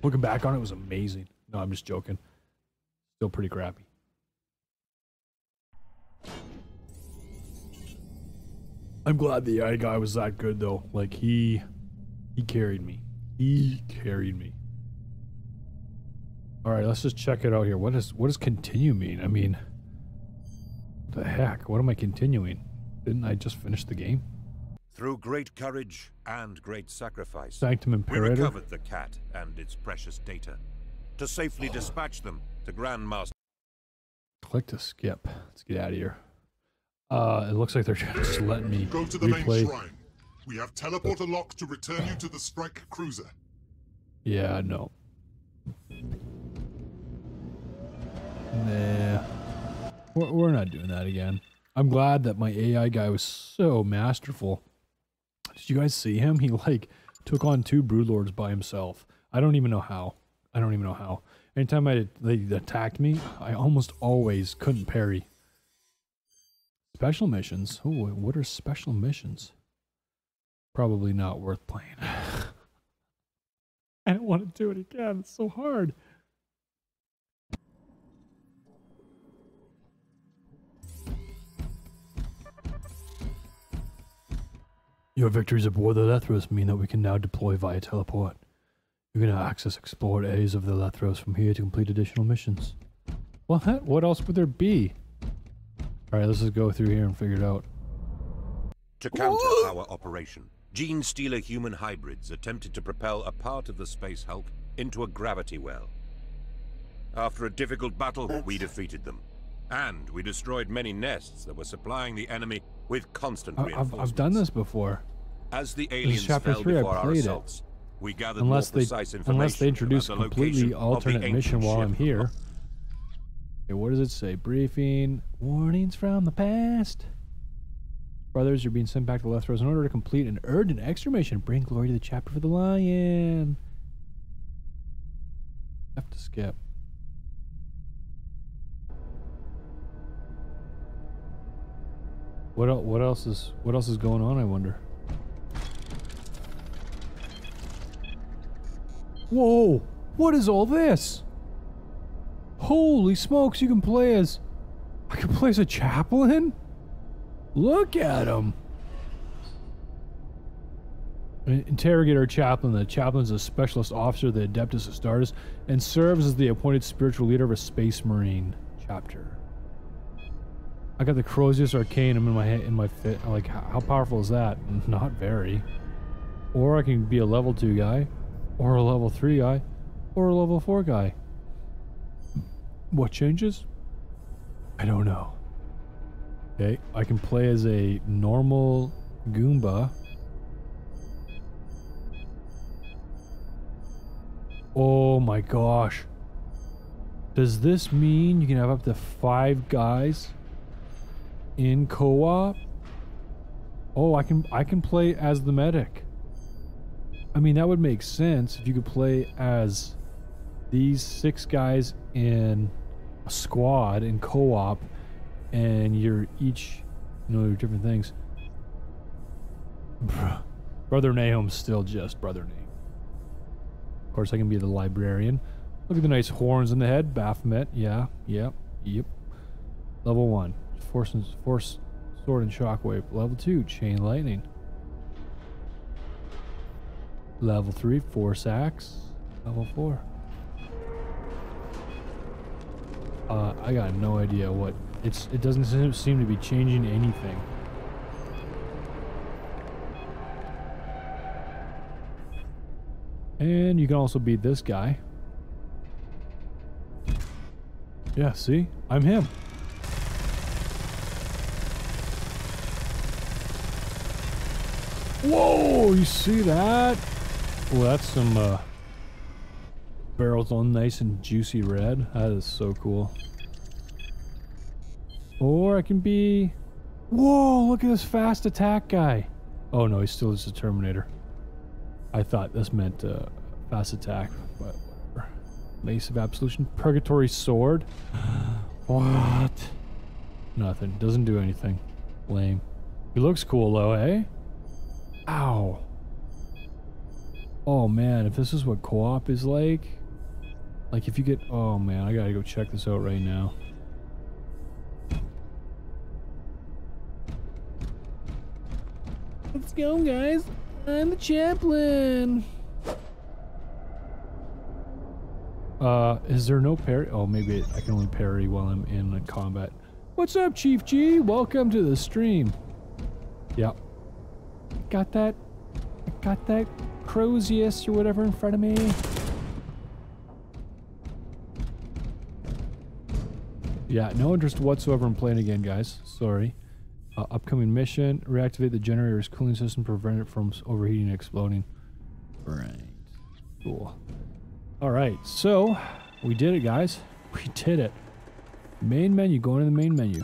looking back on it was amazing. No, I'm just joking. Still pretty crappy. I'm glad the AI guy was that good though. Like he carried me. He carried me. All right, let's just check it out here. What does continue mean? I mean, what the heck? What am I continuing? Didn't I just finish the game? Through great courage and great sacrifice, Sanctum Imperator. we recovered the cat and its precious data to safely dispatch them to Grandmaster. Click to skip. Let's get out of here. It looks like they're just letting me Go to the replay. main shrine. We have teleporter lock to return you to the strike cruiser. Yeah, no. Nah. We're not doing that again. I'm glad that my AI guy was so masterful. Did you guys see him? He like took on 2 broodlords by himself. I don't even know how. Anytime they attacked me, I almost always couldn't parry. Special missions? Oh, what are special missions? Probably not worth playing. I don't want to do it again. It's so hard. Your victories aboard the Lethros mean that we can now deploy via teleport. You can now access explored areas of the Lethros from here to complete additional missions. What else would there be? Alright, let's just go through here and figure it out. To counter our operation, gene-stealer human hybrids attempted to propel a part of the Space Hulk into a gravity well. After a difficult battle, we defeated them. And we destroyed many nests that were supplying the enemy with constant reinforcements. I've done this before. As the aliens Chapter fell 3, before I our played assaults, we gathered unless more they precise information unless they introduce a about the completely location of the alternate mission ancient while ship. I'm here. Okay, what does it say? Briefing. Warnings from the past. Brothers, you're being sent back to Lethros in order to complete an urgent extra mission. Bring glory to the chapter for the lion. Have to skip. What else is going on, I wonder? Whoa! What is all this? Holy smokes, you can play as... I can play as a chaplain? Look at him. Interrogator chaplain. The chaplain is a specialist officer of the Adeptus Astartes and serves as the appointed spiritual leader of a space marine chapter. I got the Crozius Arcanum in my fit. Like, how powerful is that? Not very. Or I can be a level 2 guy, or a level 3 guy, or a level 4 guy. What changes? I don't know. Okay, I can play as a normal Goomba. Oh my gosh. Does this mean you can have up to 5 guys in co-op? Oh, I can play as the medic. I mean, that would make sense if you could play as these 6 guys in a squad in co-op, and you're each, you know, different things. Brother Nahum's still just Brother Nahum. Of course, I can be the librarian. Look at the nice horns in the head. Baphomet. Yeah. Yep. Level 1. Force, sword and shockwave. Level 2. Chain lightning. Level 3. Force axe. Level 4. I got no idea what... It doesn't seem to be changing anything. And you can also beat this guy. Yeah, see? I'm him. Whoa, you see that? Well, that's some barrels all nice and juicy red. That is so cool. Or I can be... Whoa, look at this fast attack guy. Oh no, he's still just a Terminator. I thought this meant fast attack, but whatever. Mace of Absolution. Purgatory Sword. What? Nothing. Doesn't do anything. Lame. He looks cool though, eh? Ow. Oh man, if this is what co-op is like if you get... Oh man, I gotta go check this out right now. Let's go, guys. I'm the chaplain. Is there no parry? Oh, maybe I can only parry while I'm in combat. What's up, Chief G? Welcome to the stream. Yep. Got that Crozius or whatever in front of me. Yeah, no interest whatsoever in playing again, guys. Sorry. Upcoming mission, reactivate the generator's cooling system, prevent it from overheating and exploding. Right. Cool. Alright, so we did it, guys. We did it. Main menu, going to the main menu.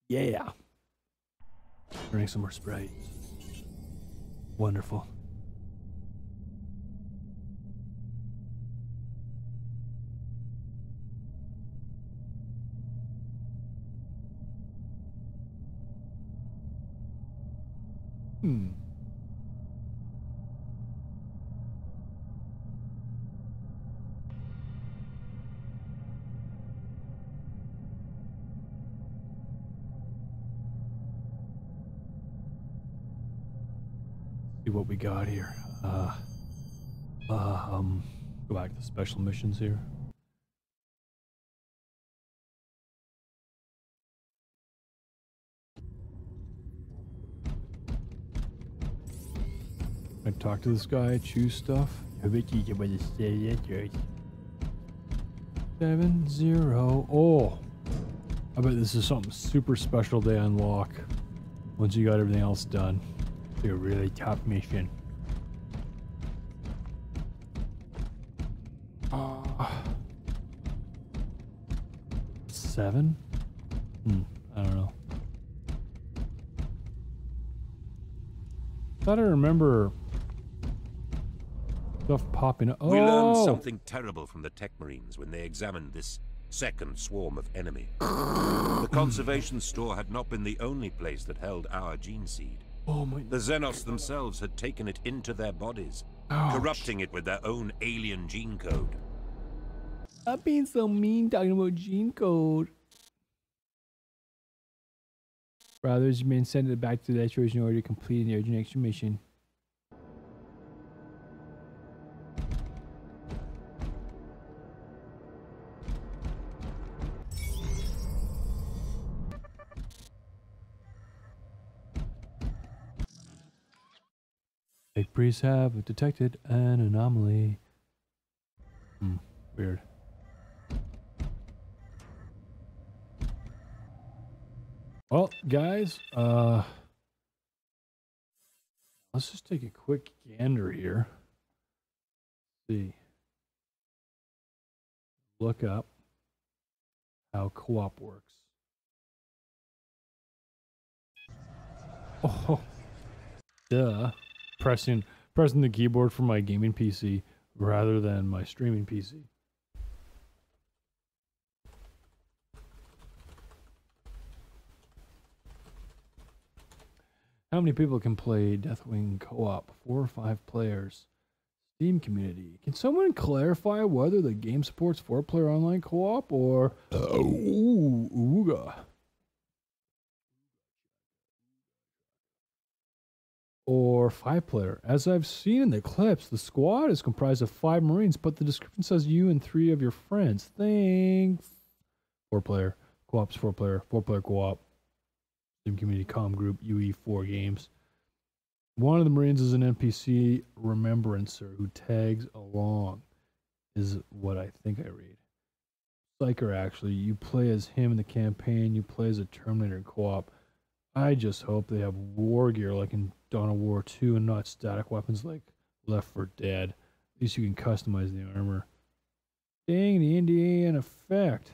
Yeah. Drink some more Sprite. Wonderful. See what we got here. Go back to special missions here. I talk to this guy, choose stuff. 7-0. Oh, I bet this is something super special to unlock once you got everything else done. It's a really top mission. 7? I don't know. Thought I remember stuff popping up. Oh! We learned something terrible from the Tech Marines when they examined this second swarm of enemy. The conservation store had not been the only place that held our gene seed. Oh my... The Xenos themselves had taken it into their bodies, corrupting it with their own alien gene code. I'm being so mean talking about gene code. Brothers, you may send it back to the destination in order to complete the urgent extra mission. Fake priests have detected an anomaly. Weird. Well, guys, let's just take a quick gander here. Let's see. Look up how co-op works. Oh, duh. Pressing the keyboard for my gaming PC rather than my streaming PC. How many people can play Deathwing co-op? 4 or 5 players. Steam community. Can someone clarify whether the game supports 4-player online co-op or ooga? Or 5-player. As I've seen in the clips, the squad is comprised of 5 Marines, but the description says you and 3 of your friends. Thanks. 4-player. Co-op's 4-player. 4-player co-op. Steam community comm group UE4 games. One of the Marines is an NPC remembrancer who tags along, is what I think I read. Psyker, actually. You play as him in the campaign. You play as a Terminator in co-op. I just hope they have war gear like in Dawn of War 2 and not static weapons like Left 4 Dead. At least you can customize the armor. Dang, the Indian effect.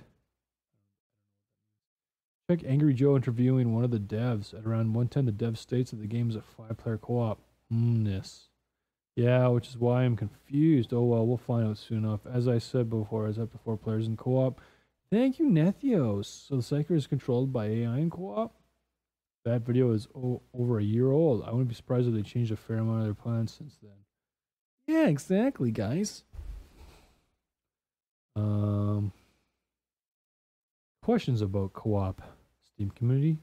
Check Angry Joe interviewing one of the devs. At around 1:10, the dev states that the game is a 5-player co-op. Yeah, which is why I'm confused. Oh well, we'll find out soon enough. As I said before, it's up to 4 players in co-op. Thank you, Nethios. So the Psyker is controlled by AI in co-op? That video is over a year old. I wouldn't be surprised if they changed a fair amount of their plans since then. Yeah, exactly, guys. Questions about co-op Steam community?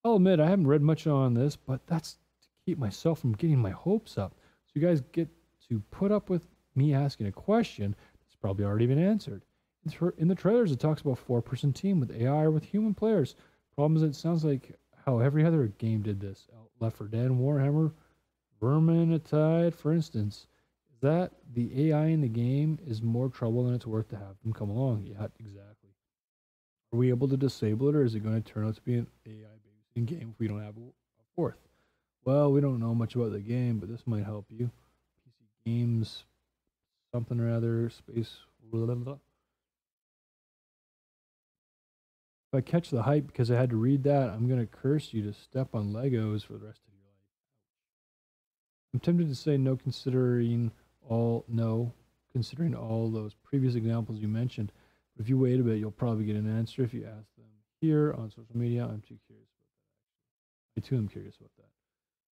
I'll admit I haven't read much on this, but that's to keep myself from getting my hopes up. So you guys get to put up with me asking a question that's probably already been answered. In the trailers, it talks about 4-person team with AI or with human players. Problem is, it sounds like how every other game did this. Left 4 Dead, Warhammer, Vermintide, for instance. Is that the AI in the game is more trouble than it's worth to have them come along? Yeah, exactly. Are we able to disable it, or is it going to turn out to be an AI babysitting game if we don't have a 4th? Well, we don't know much about the game, but this might help you. PC games, something or other, space, blah, blah, blah. If I catch the hype because I had to read that, I'm going to curse you to step on Legos for the rest of your life. I'm tempted to say no, considering all those previous examples you mentioned. But if you wait a bit, you'll probably get an answer if you ask them here on social media. I'm too curious about that, actually. I too am curious about that.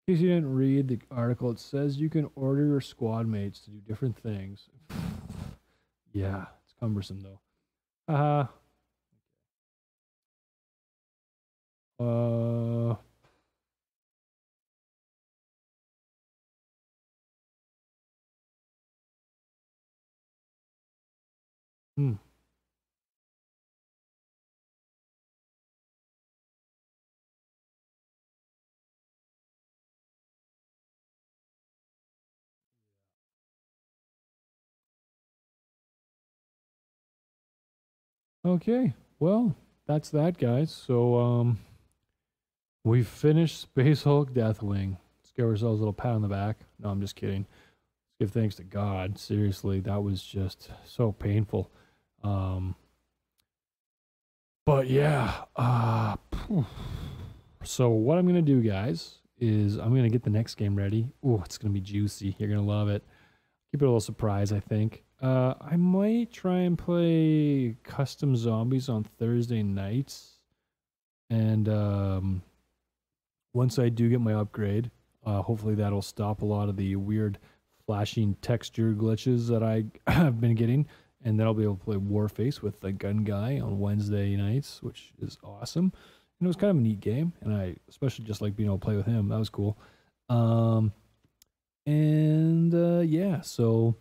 In case you didn't read the article, it says you can order your squad mates to do different things. Yeah, it's cumbersome though. Haha. Okay, well, that's that, guys. So, we've finished Space Hulk Deathwing. Let's give ourselves a little pat on the back. No, I'm just kidding. Let's give thanks to God. Seriously, that was just so painful. But yeah, so what I'm going to do, guys, is I'm going to get the next game ready. Oh, it's going to be juicy. You're going to love it. Keep it a little surprise, I think. I might try and play custom zombies on Thursday nights. And once I do get my upgrade, hopefully that'll stop a lot of the weird flashing texture glitches that I have been getting. And then I'll be able to play Warface with the gun guy on Wednesday nights, which is awesome. it was kind of a neat game, and I especially just like being able to play with him. That was cool. Yeah, so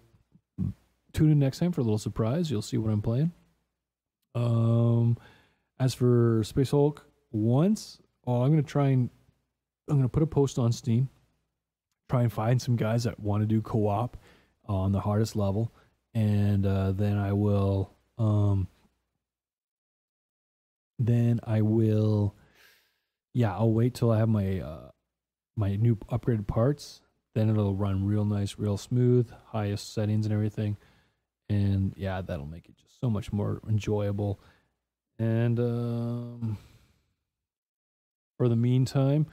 tune in next time for a little surprise. You'll see what I'm playing. As for Space Hulk once, I'm gonna put a post on Steam. Try and find some guys that want to do co-op on the hardest level, and then I will. Yeah, I'll wait till I have my my new upgraded parts. Then it'll run real nice, real smooth, highest settings and everything. And yeah, that'll make it just so much more enjoyable. And for the meantime,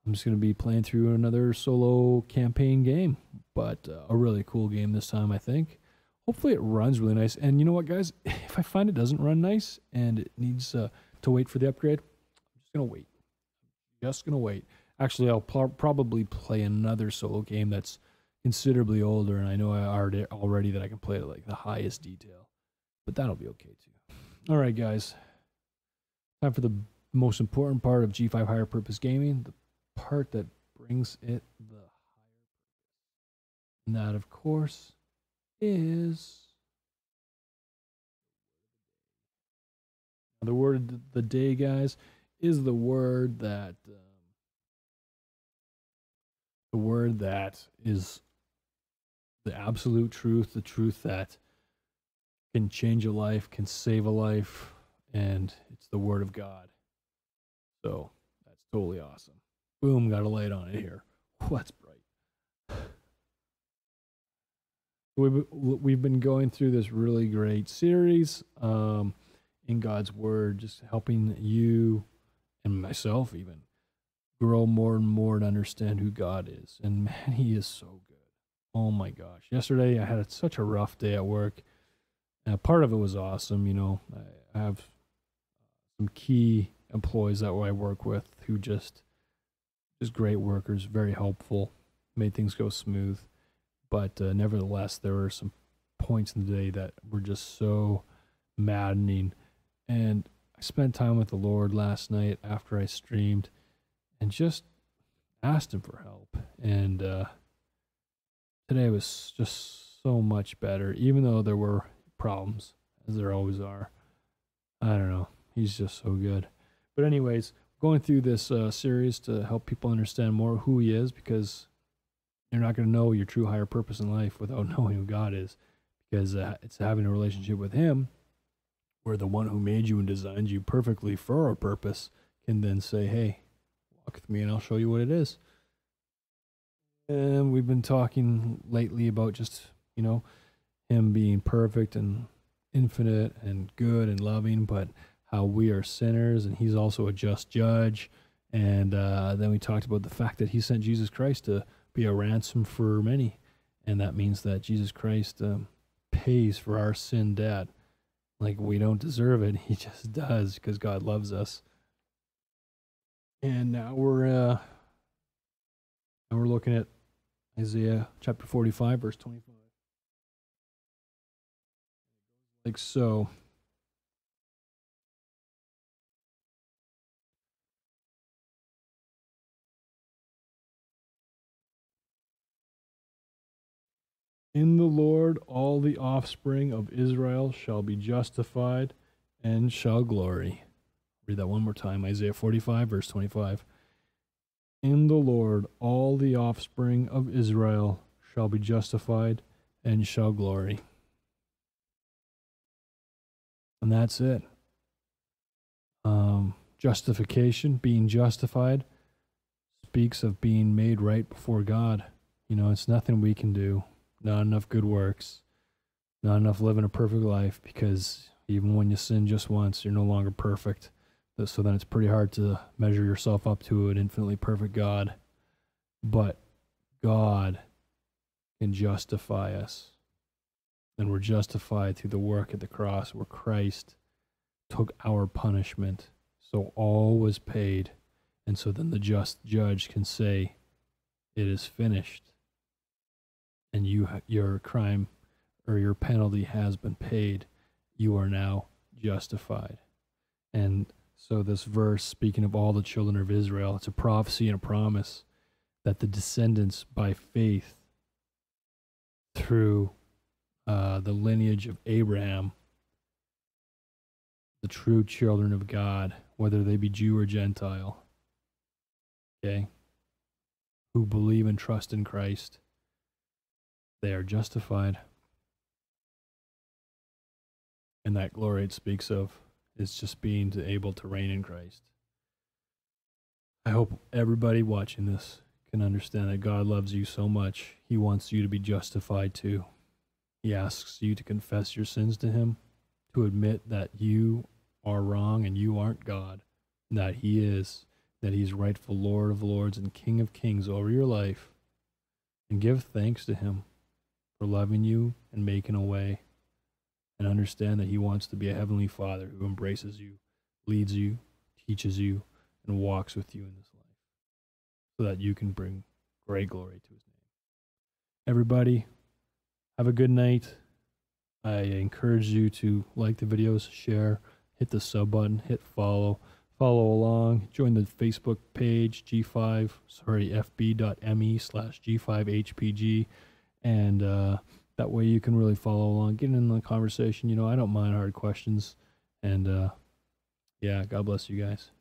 I'm just going to be playing through another solo campaign game. But a really cool game this time, I think. Hopefully it runs really nice. And you know what, guys? If I find it doesn't run nice and it needs to wait for the upgrade, I'm just going to wait. Just going to wait. Actually, I'll probably play another solo game that's considerably older, and I know I already that I can play it at like the highest detail. But that'll be okay too. All right, guys. Time for the most important part of G5 Higher Purpose Gaming, the part that brings it the higher purpose. And that, of course, is the word of the day, guys, is the word that is the absolute truth, the truth that can change a life, can save a life, and it's the word of God. So that's totally awesome. Boom, got a light on it here. That's bright. We've been going through this really great series in God's Word, just helping you and myself even grow more and more to understand who God is. And man, He is so good. Oh my gosh. Yesterday I had such a rough day at work. Part of it was awesome. You know, I have some key employees that I work with who just great workers, very helpful, made things go smooth. But nevertheless, there were some points in the day that were just so maddening. And I spent time with the Lord last night after I streamed and just asked Him for help. And today was just so much better, even though there were problems, as there always are. I don't know. He's just so good. But anyways, going through this series to help people understand more who He is, because you're not going to know your true higher purpose in life without knowing who God is, because it's having a relationship with Him where the one who made you and designed you perfectly for a purpose can then say, hey, walk with me and I'll show you what it is. And we've been talking lately about just, you know, Him being perfect and infinite and good and loving, but how we are sinners and He's also a just judge. And then we talked about the fact that He sent Jesus Christ to be a ransom for many. And that means that Jesus Christ pays for our sin debt. Like, we don't deserve it. He just does, because God loves us. And now we're looking at Isaiah chapter 45, verse 25. Like so. In the Lord all the offspring of Israel shall be justified and shall glory. Read that one more time. Isaiah 45, verse 25. In the Lord all the offspring of Israel shall be justified and shall glory. And that's it. Justification, being justified, speaks of being made right before God. You know, it's nothing we can do. Not enough good works, not enough living a perfect life, because even when you sin just once, you're no longer perfect. So then it's pretty hard to measure yourself up to an infinitely perfect God. But God can justify us. And we're justified through the work at the cross where Christ took our punishment. So all was paid. And so then the just judge can say, it is finished. And your crime or your penalty has been paid. You are now justified. And So this verse, speaking of all the children of Israel, it's a prophecy and a promise that the descendants by faith through the lineage of Abraham, the true children of God, whether they be Jew or Gentile, okay, who believe and trust in Christ, they are justified. And that glory it speaks of is just being able to reign in Christ. I hope everybody watching this can understand that God loves you so much. He wants you to be justified too. He asks you to confess your sins to him, to admit that you are wrong and you aren't God, and that he is, that he's rightful Lord of lords and King of kings over your life, and give thanks to him for loving you and making a way, and understand that he wants to be a heavenly Father who embraces you, leads you, teaches you, and walks with you in this life, so that you can bring great glory to his name. Everybody, have a good night. I encourage you to like the videos, share, hit the sub button, hit follow along, join the Facebook page, fb.me/G5HPG, and that way you can really follow along, get in the conversation. You know, I don't mind hard questions, and yeah, God bless you guys.